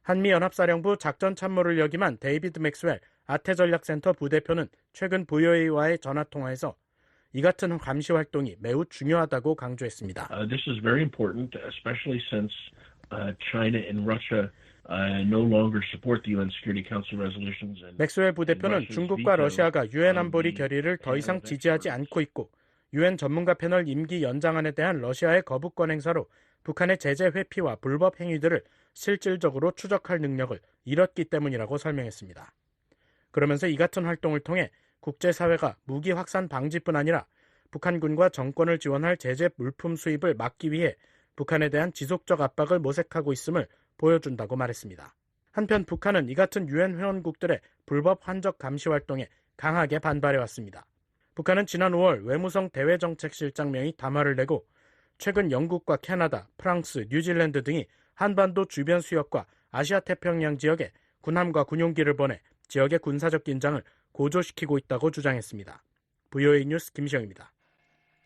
한미연합사령부 작전참모를 역임한 데이비드 맥스웰 아태전략센터 부대표는 최근 VOA와의 전화통화에서 이 같은 감시 활동이 매우 중요하다고 강조했습니다. This is very important, especially since China and Russia no longer support the UN Security Council resolutions. 맥스웰 부대표는 중국과 러시아가 유엔 안보리 결의를 더 이상 지지하지 않고 있고 유엔 전문가 패널 임기 연장안에 대한 러시아의 거부권 행사로 북한의 제재 회피와 불법 행위들을 실질적으로 추적할 능력을 잃었기 때문이라고 설명했습니다. 그러면서 이 같은 활동을 통해 국제사회가 무기 확산 방지뿐 아니라 북한군과 정권을 지원할 제재 물품 수입을 막기 위해 북한에 대한 지속적 압박을 모색하고 있음을 보여준다고 말했습니다. 한편 북한은 이 같은 유엔 회원국들의 불법 환적 감시 활동에 강하게 반발해왔습니다. 북한은 지난 5월 외무성 대외정책실장명이 담화를 내고 최근 영국과 캐나다, 프랑스, 뉴질랜드 등이 한반도 주변 수역과 아시아 태평양 지역에 군함과 군용기를 보내 지역의 군사적 긴장을 고조시키고 있다고 주장했습니다. VOA 뉴스 김시영입니다.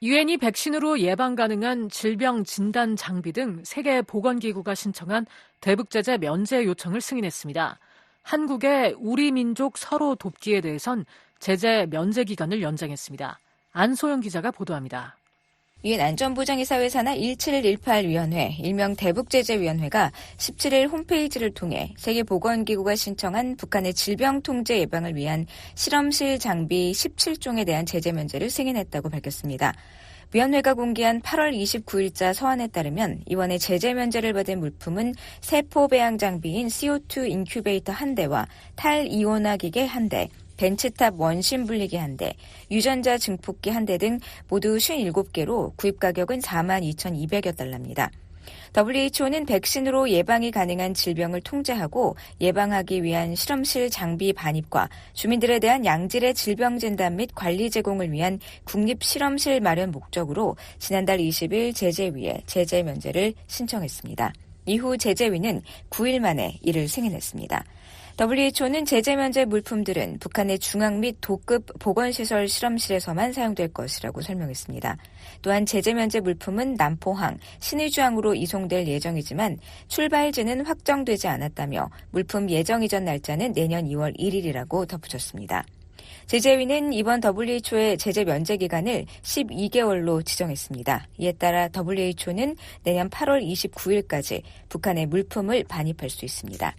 유엔이 백신으로 예방 가능한 질병 진단 장비 등 세계 보건기구가 신청한 대북 제재 면제 요청을 승인했습니다. 한국의 우리 민족 서로 돕기에 대해선 제재 면제 기간을 연장했습니다. 안소영 기자가 보도합니다. 유엔 안전보장이사회 산하 1718위원회, 일명 대북제재위원회가 17일 홈페이지를 통해 세계보건기구가 신청한 북한의 질병 통제 예방을 위한 실험실 장비 17종에 대한 제재 면제를 승인했다고 밝혔습니다. 위원회가 공개한 8월 29일자 서한에 따르면 이번에 제재 면제를 받은 물품은 세포 배양 장비인 CO2 인큐베이터 1대와 탈이온화 기계 1대, 벤치탑 원심 분리기 1대, 유전자 증폭기 1대 등 모두 57개로 구입 가격은 42,200여 달러입니다. WHO는 백신으로 예방이 가능한 질병을 통제하고 예방하기 위한 실험실 장비 반입과 주민들에 대한 양질의 질병 진단 및 관리 제공을 위한 국립실험실 마련 목적으로 지난달 20일 제재위에 제재 면제를 신청했습니다. 이후 제재위는 9일 만에 이를 승인했습니다. WHO는 제재 면제 물품들은 북한의 중앙 및 도급 보건시설 실험실에서만 사용될 것이라고 설명했습니다. 또한 제재 면제 물품은 남포항, 신의주항으로 이송될 예정이지만 출발지는 확정되지 않았다며 물품 예정 이전 날짜는 내년 2월 1일이라고 덧붙였습니다. 제재위는 이번 WHO의 제재 면제 기간을 12개월로 지정했습니다. 이에 따라 WHO는 내년 8월 29일까지 북한에 물품을 반입할 수 있습니다.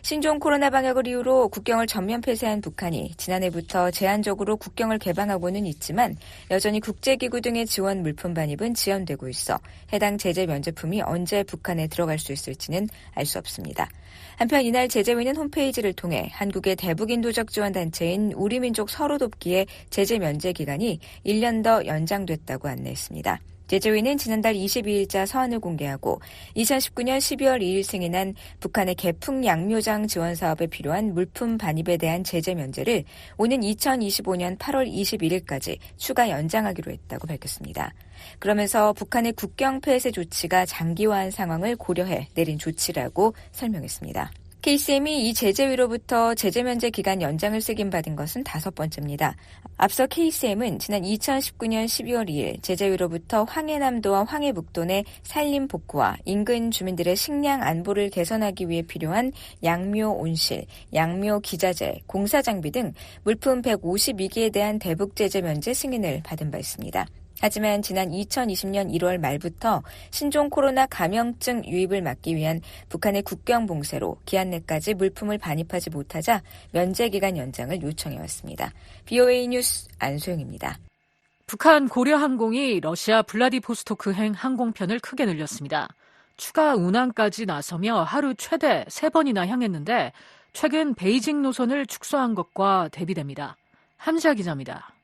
신종 코로나 방역을 이유로 국경을 전면 폐쇄한 북한이 지난해부터 제한적으로 국경을 개방하고는 있지만 여전히 국제기구 등의 지원 물품 반입은 지연되고 있어 해당 제재 면제품이 언제 북한에 들어갈 수 있을지는 알 수 없습니다. 한편 이날 제재위는 홈페이지를 통해 한국의 대북인도적 지원 단체인 우리민족 서로돕기의 제재 면제 기간이 1년 더 연장됐다고 안내했습니다. 제재위는 지난달 22일자 서한을 공개하고 2019년 12월 2일 승인한 북한의 개풍 양묘장 지원 사업에 필요한 물품 반입에 대한 제재 면제를 오는 2025년 8월 21일까지 추가 연장하기로 했다고 밝혔습니다. 그러면서 북한의 국경 폐쇄 조치가 장기화한 상황을 고려해 내린 조치라고 설명했습니다. KCM이 이 제재위로부터 제재 면제 기간 연장을 승인받은 것은 5번째입니다. 앞서 KCM은 지난 2019년 12월 2일 제재위로부터 황해남도와 황해북도 내 산림 복구와 인근 주민들의 식량 안보를 개선하기 위해 필요한 양묘 온실, 양묘 기자재, 공사 장비 등 물품 152개에 대한 대북 제재 면제 승인을 받은 바 있습니다. 하지만 지난 2020년 1월 말부터 신종 코로나 감염증 유입을 막기 위한 북한의 국경 봉쇄로 기한 내까지 물품을 반입하지 못하자 면제 기간 연장을 요청해왔습니다. BOA 뉴스 안소영입니다. 북한 고려항공이 러시아 블라디보스토크행 항공편을 크게 늘렸습니다. 추가 운항까지 나서며 하루 최대 3번이나 향했는데 최근 베이징 노선을 축소한 것과 대비됩니다. 함자 기자입니다.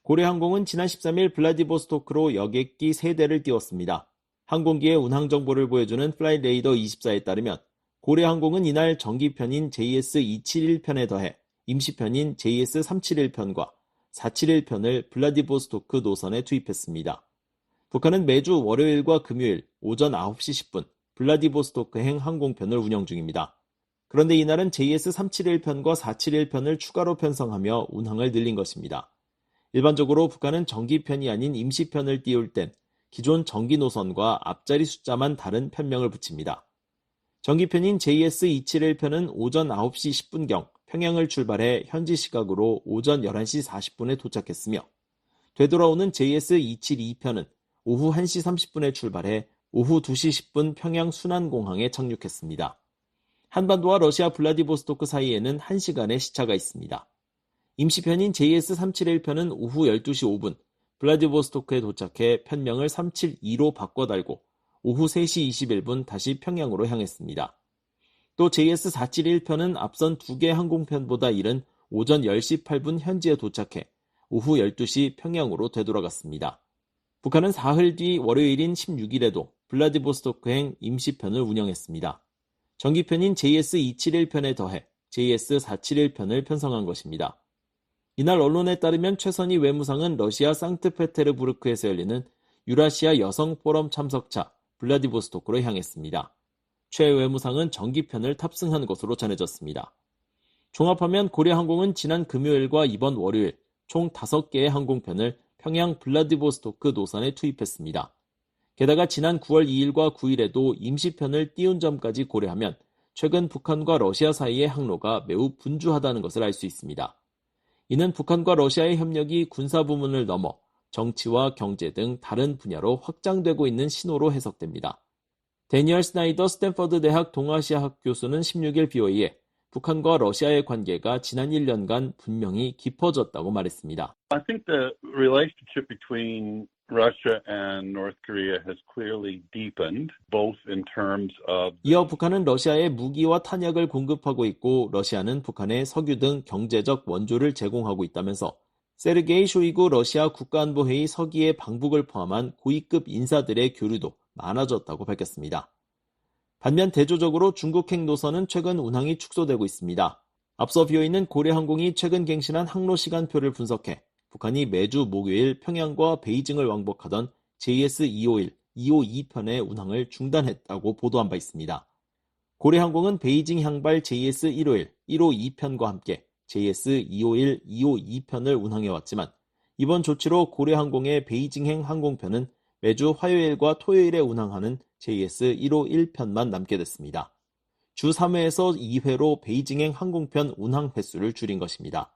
고려항공은 지난 13일 블라디보스토크로 여객기 3대를 띄웠습니다. 항공기의 운항 정보를 보여주는 플라이레이더 24에 따르면 고려항공은 이날 정기편인 JS271편에 더해 임시편인 JS371편과 471편을 블라디보스토크 노선에 투입했습니다. 북한은 매주 월요일과 금요일 오전 9시 10분 블라디보스토크행 항공편을 운영 중입니다. 그런데 이날은 JS371편과 471편을 추가로 편성하며 운항을 늘린 것입니다. 일반적으로 북한은 정기편이 아닌 임시편을 띄울 땐 기존 정기 노선과 앞자리 숫자만 다른 편명을 붙입니다. 정기편인 JS271편은 오전 9시 10분경 평양을 출발해 현지 시각으로 오전 11시 40분에 도착했으며 되돌아오는 JS272편은 오후 1시 30분에 출발해 오후 2시 10분 평양 순안공항에 착륙했습니다. 한반도와 러시아 블라디보스토크 사이에는 1시간의 시차가 있습니다. 임시편인 JS371편은 오후 12시 5분 블라디보스토크에 도착해 편명을 372로 바꿔 달고 오후 3시 21분 다시 평양으로 향했습니다. 또 JS471편은 앞선 2개 항공편보다 이른 오전 10시 8분 현지에 도착해 오후 12시 평양으로 되돌아갔습니다. 북한은 사흘 뒤 월요일인 16일에도 블라디보스토크행 임시편을 운영했습니다. 정기편인 JS271편에 더해 JS471편을 편성한 것입니다. 이날 언론에 따르면 최선희 외무상은 러시아 상트페테르부르크에서 열리는 유라시아 여성 포럼 참석차 블라디보스토크로 향했습니다. 최 외무상은 정기편을 탑승한 것으로 전해졌습니다. 종합하면 고려항공은 지난 금요일과 이번 월요일 총 5개의 항공편을 평양 블라디보스토크 노선에 투입했습니다. 게다가 지난 9월 2일과 9일에도 임시편을 띄운 점까지 고려하면 최근 북한과 러시아 사이의 항로가 매우 분주하다는 것을 알 수 있습니다. 이는 북한과 러시아의 협력이 군사 부문을 넘어 정치와 경제 등 다른 분야로 확장되고 있는 신호로 해석됩니다. 데니얼 스나이더 스탠퍼드 대학 동아시아학 교수는 16일 BOA에 북한과 러시아의 관계가 지난 1년간 분명히 깊어졌다고 말했습니다. I think the relationship between Russia and North Korea has clearly deepened, both in terms of. 이어 북한은 러시아에 무기와 탄약을 공급하고 있고 러시아는 북한에 석유 등 경제적 원조를 제공하고 있다면서 세르게이 쇼이구 러시아 국가안보회의 서기의 방북을 포함한 고위급 인사들의 교류도 많아졌다고 밝혔습니다. 반면 대조적으로 중국행 노선은 최근 운항이 축소되고 있습니다. 앞서 BOA는 고려항공이 최근 갱신한 항로 시간표를 분석해 북한이 매주 목요일 평양과 베이징을 왕복하던 JS251, 252편의 운항을 중단했다고 보도한 바 있습니다. 고려항공은 베이징 향발 JS151, 152편과 함께 JS251, 252편을 운항해왔지만 이번 조치로 고려항공의 베이징행 항공편은 매주 화요일과 토요일에 운항하는 JS151편만 남게 됐습니다. 주 3회에서 2회로 베이징행 항공편 운항 횟수를 줄인 것입니다.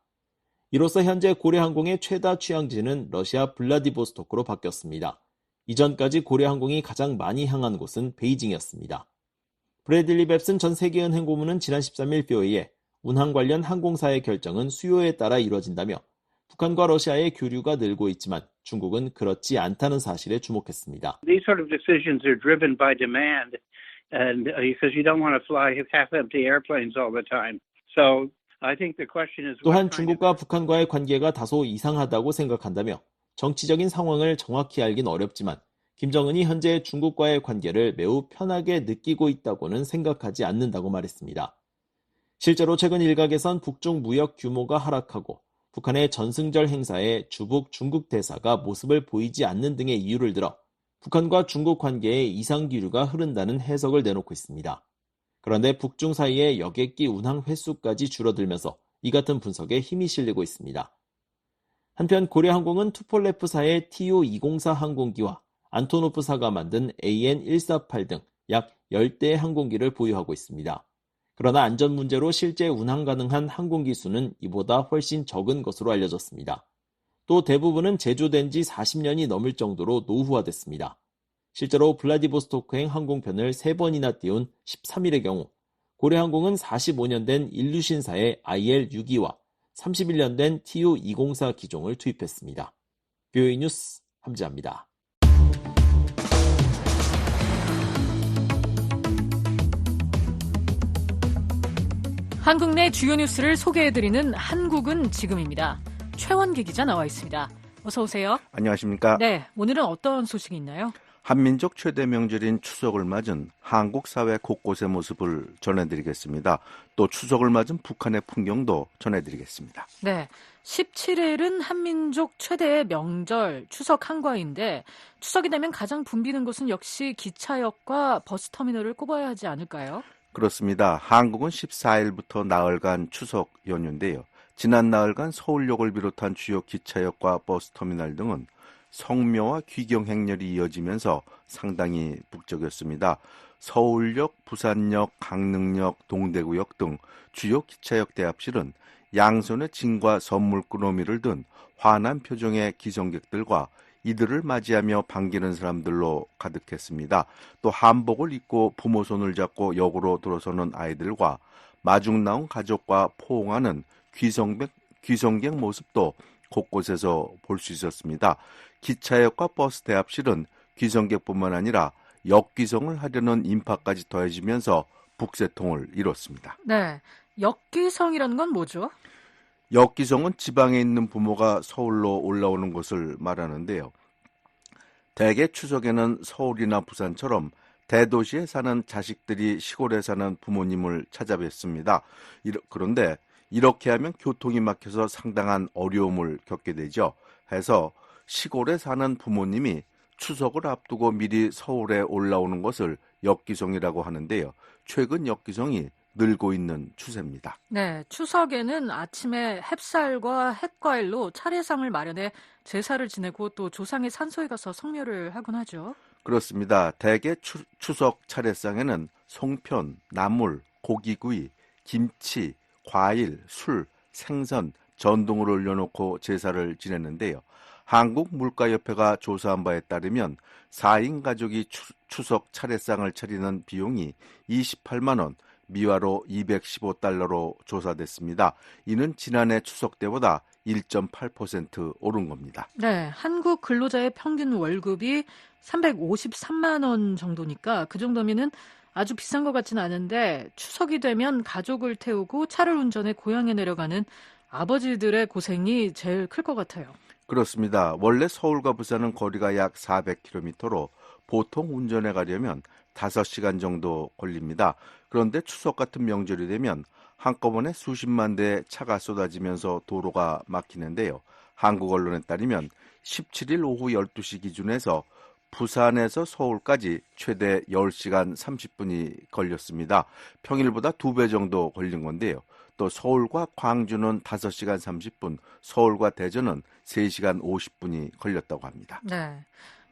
이로써 현재 고래항공의 최다 취항지는 러시아 블라디보스토크로 바뀌었습니다. 이전까지 고래항공이 가장 많이 향한 곳은 베이징이었습니다. 브래들리 뱁슨 전 세계은행 고문은 지난 13일 BOA에 운항 관련 항공사의 결정은 수요에 따라 이뤄진다며 북한과 러시아의 교류가 늘고 있지만 중국은 그렇지 않다는 사실에 주목했습니다. These sort of decisions are driven by demand, and because you don't want to fly half-empty airplanes all the time. So I think the question is. 또한 중국과 북한과의 관계가 다소 이상하다고 생각한다며 정치적인 상황을 정확히 알긴 어렵지만 김정은이 현재 중국과의 관계를 매우 편하게 느끼고 있다고는 생각하지 않는다고 말했습니다. 실제로 최근 일각에선 북중 무역 규모가 하락하고 북한의 전승절 행사에 주북 중국 대사가 모습을 보이지 않는 등의 이유를 들어 북한과 중국 관계에 이상기류가 흐른다는 해석을 내놓고 있습니다. 그런데 북중 사이의 여객기 운항 횟수까지 줄어들면서 이 같은 분석에 힘이 실리고 있습니다. 한편 고려항공은 투폴레프사의 Tu-204 항공기와 안토노프사가 만든 AN-148 등 약 10대의 항공기를 보유하고 있습니다. 그러나 안전 문제로 실제 운항 가능한 항공기 수는 이보다 훨씬 적은 것으로 알려졌습니다. 또 대부분은 제조된 지 40년이 넘을 정도로 노후화됐습니다. 실제로 블라디보스토크행 항공편을 3번이나 띄운 13일의 경우 고려항공은 45년 된 일류신사의 IL-62와 31년 된 Tu-204 기종을 투입했습니다. BOA 뉴스 함지아입니다. 한국 내 주요 뉴스를 소개해드리는 한국은 지금입니다. 최원기 기자 나와 있습니다. 어서 오세요. 안녕하십니까? 네, 오늘은 어떤 소식이 있나요? 한민족 최대 명절인 추석을 맞은 한국 사회 곳곳의 모습을 전해드리겠습니다. 또 추석을 맞은 북한의 풍경도 전해드리겠습니다. 네, 17일은 한민족 최대의 명절 추석 한가위인데 추석이 되면 가장 붐비는 곳은 역시 기차역과 버스터미널을 꼽아야 하지 않을까요? 그렇습니다. 한국은 14일부터 나흘간 추석 연휴인데요. 지난 나흘간 서울역을 비롯한 주요 기차역과 버스터미널 등은 성묘와 귀경 행렬이 이어지면서 상당히 북적였습니다. 서울역, 부산역, 강릉역, 동대구역 등 주요 기차역 대합실은 양손에 짐과 선물 꾸러미를 든 환한 표정의 기성객들과 이들을 맞이하며 반기는 사람들로 가득했습니다. 또 한복을 입고 부모 손을 잡고 역으로 들어서는 아이들과 마중 나온 가족과 포옹하는 귀성객 모습도 곳곳에서 볼 수 있었습니다. 기차역과 버스 대합실은 귀성객뿐만 아니라 역귀성을 하려는 인파까지 더해지면서 북새통을 이뤘습니다. 네, 역귀성이라는 건 뭐죠? 역귀성은 지방에 있는 부모가 서울로 올라오는 것을 말하는데요. 대개 추석에는 서울이나 부산처럼 대도시에 사는 자식들이 시골에 사는 부모님을 찾아뵙습니다. 그런데 이렇게 하면 교통이 막혀서 상당한 어려움을 겪게 되죠. 해서 시골에 사는 부모님이 추석을 앞두고 미리 서울에 올라오는 것을 역귀성이라고 하는데요. 최근 역귀성이 늘고 있는 추세입니다. 네, 추석에는 아침에 햅쌀과 햇과일로 차례상을 마련해 제사를 지내고 또 조상의 산소에 가서 성묘를 하곤 하죠. 그렇습니다. 대개 추석 차례상에는 송편, 나물, 고기구이, 김치, 과일, 술, 생선, 전 등을 올려놓고 제사를 지내는데요. 한국물가협회가 조사한 바에 따르면 4인 가족이 추석 차례상을 차리는 비용이 28만 원, 미화로 $215로 조사됐습니다. 이는 지난해 추석 때보다 1.8% 오른 겁니다. 네, 한국 근로자의 평균 월급이 353만 원 정도니까 그 정도면은 아주 비싼 것 같지는 않은데 추석이 되면 가족을 태우고 차를 운전해 고향에 내려가는 아버지들의 고생이 제일 클 것 같아요. 그렇습니다. 원래 서울과 부산은 거리가 약 400km로 보통 운전해 가려면 5시간 정도 걸립니다. 그런데 추석 같은 명절이 되면 한꺼번에 수십만 대의 차가 쏟아지면서 도로가 막히는데요. 한국 언론에 따르면 17일 오후 12시 기준에서 부산에서 서울까지 최대 10시간 30분이 걸렸습니다. 평일보다 2배 정도 걸린 건데요. 또 서울과 광주는 5시간 30분, 서울과 대전은 3시간 50분이 걸렸다고 합니다. 네.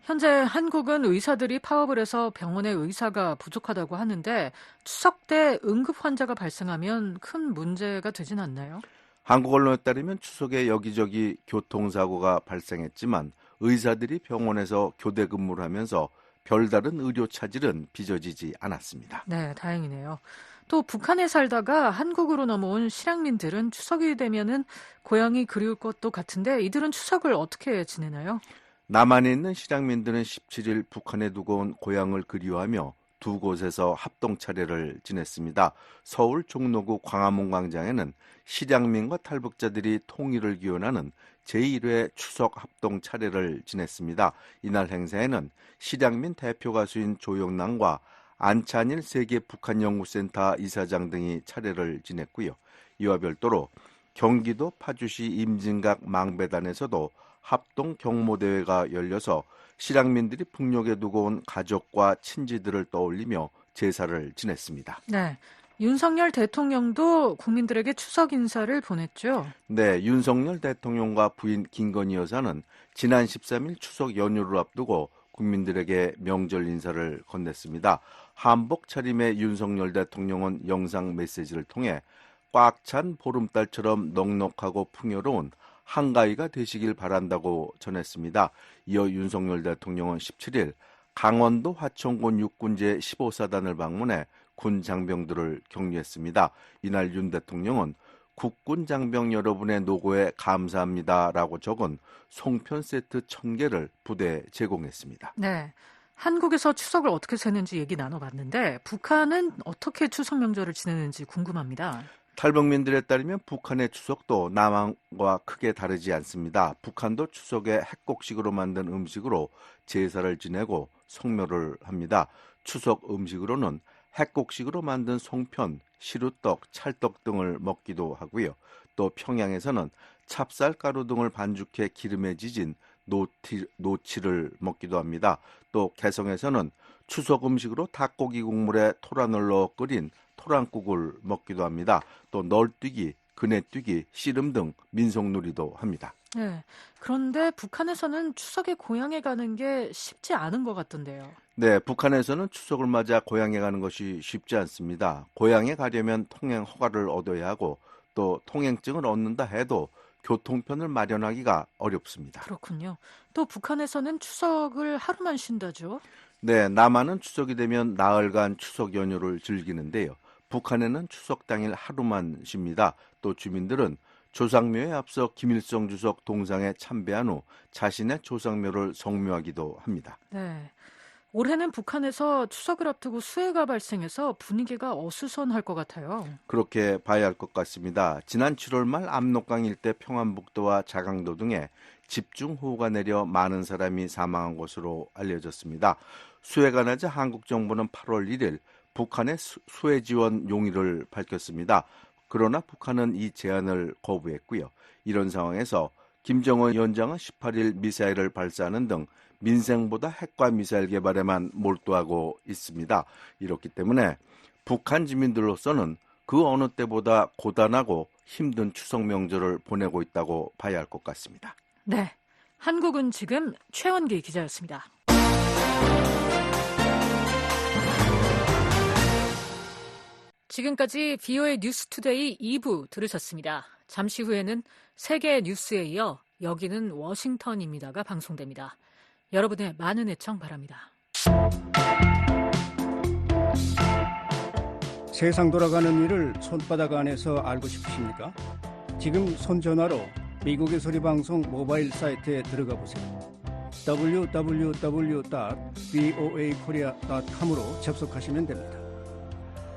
현재 한국은 의사들이 파업을 해서 병원에 의사가 부족하다고 하는데 추석 때 응급 환자가 발생하면 큰 문제가 되진 않나요? 한국 언론에 따르면 추석에 여기저기 교통사고가 발생했지만 의사들이 병원에서 교대 근무를 하면서 별다른 의료 차질은 빚어지지 않았습니다. 네, 다행이네요. 또 북한에 살다가 한국으로 넘어온 실향민들은 추석이 되면은 고향이 그리울 것도 같은데 이들은 추석을 어떻게 지내나요? 남한에 있는 실향민들은 17일 북한에 두고 온 고향을 그리워하며 두 곳에서 합동 차례를 지냈습니다. 서울 종로구 광화문 광장에는 실향민과 탈북자들이 통일을 기원하는 제1회 추석 합동 차례를 지냈습니다. 이날 행사에는 실향민 대표 가수인 조영남과 안찬일 세계 북한연구센터 이사장 등이 차례를 지냈고요. 이와 별도로 경기도 파주시 임진각 망배단에서도 합동 경모대회가 열려서 실향민들이 북녘에 두고 온 가족과 친지들을 떠올리며 제사를 지냈습니다. 네, 윤석열 대통령도 국민들에게 추석 인사를 보냈죠. 네, 윤석열 대통령과 부인 김건희 여사는 지난 13일 추석 연휴를 앞두고 국민들에게 명절 인사를 건넸습니다. 한복 차림의 윤석열 대통령은 영상 메시지를 통해 꽉 찬 보름달처럼 넉넉하고 풍요로운 한가위가 되시길 바란다고 전했습니다. 이어 윤석열 대통령은 17일 강원도 화천군 육군제 15사단을 방문해 군 장병들을 격려했습니다. 이날 윤 대통령은 국군 장병 여러분의 노고에 감사합니다라고 적은 송편 세트 1000개를 부대에 제공했습니다. 네, 한국에서 추석을 어떻게 세는지 얘기 나눠봤는데 북한은 어떻게 추석 명절을 지내는지 궁금합니다. 탈북민들에 따르면 북한의 추석도 남한과 크게 다르지 않습니다. 북한도 추석에 핵곡식으로 만든 음식으로 제사를 지내고 성묘를 합니다. 추석 음식으로는 핵곡식으로 만든 송편, 시루떡, 찰떡 등을 먹기도 하고요. 또 평양에서는 찹쌀가루 등을 반죽해 기름에 지진 노치를 먹기도 합니다. 또 개성에서는 추석 음식으로 닭고기 국물에 토란을 넣어 끓인 토란국을 먹기도 합니다. 또 널뛰기, 그네뛰기, 씨름 등 민속놀이도 합니다. 네, 그런데 북한에서는 추석에 고향에 가는 게 쉽지 않은 것 같던데요. 네, 북한에서는 추석을 맞아 고향에 가는 것이 쉽지 않습니다. 고향에 가려면 통행 허가를 얻어야 하고 또 통행증을 얻는다 해도 교통편을 마련하기가 어렵습니다. 그렇군요. 또 북한에서는 추석을 하루만 쉰다죠? 네, 남한은 추석이 되면 나흘간 추석 연휴를 즐기는데요. 북한에는 추석 당일 하루만 쉽니다. 또 주민들은 조상묘에 앞서 김일성 주석 동상에 참배한 후 자신의 조상묘를 성묘하기도 합니다. 네, 올해는 북한에서 추석을 앞두고 수해가 발생해서 분위기가 어수선할 것 같아요. 그렇게 봐야 할 것 같습니다. 지난 7월 말 압록강 일대 평안북도와 자강도 등에 집중호우가 내려 많은 사람이 사망한 것으로 알려졌습니다. 수해가 나자 한국 정부는 8월 1일 북한의 수해 지원 용의를 밝혔습니다. 그러나 북한은 이 제안을 거부했고요. 이런 상황에서 김정은 위원장은 18일 미사일을 발사하는 등 민생보다 핵과 미사일 개발에만 몰두하고 있습니다. 이렇기 때문에 북한 주민들로서는 그 어느 때보다 고단하고 힘든 추석 명절을 보내고 있다고 봐야 할 것 같습니다. 네, 한국은 지금 최원기 기자였습니다. 지금까지 VOA 뉴스투데이 2부 들으셨습니다. 잠시 후에는 세계 뉴스에 이어 여기는 워싱턴입니다가 방송됩니다. 여러분의 많은 애청 바랍니다. 세상 돌아가는 일을 손바닥 안에서 알고 싶으십니까? 지금 손전화로 미국의 소리방송 모바일 사이트에 들어가 보세요. www.voakorea.com으로 접속하시면 됩니다.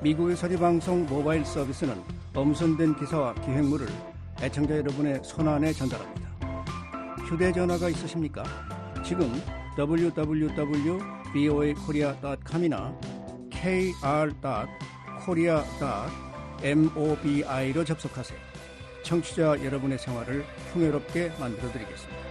미국의 소리방송 모바일 서비스는 엄선된 기사와 기획물을 애청자 여러분의 손안에 전달합니다. 휴대전화가 있으십니까? 지금 www.voakorea.com이나 kr.korea.mobi로 접속하세요. 청취자 여러분의 생활을 풍요롭게 만들어드리겠습니다.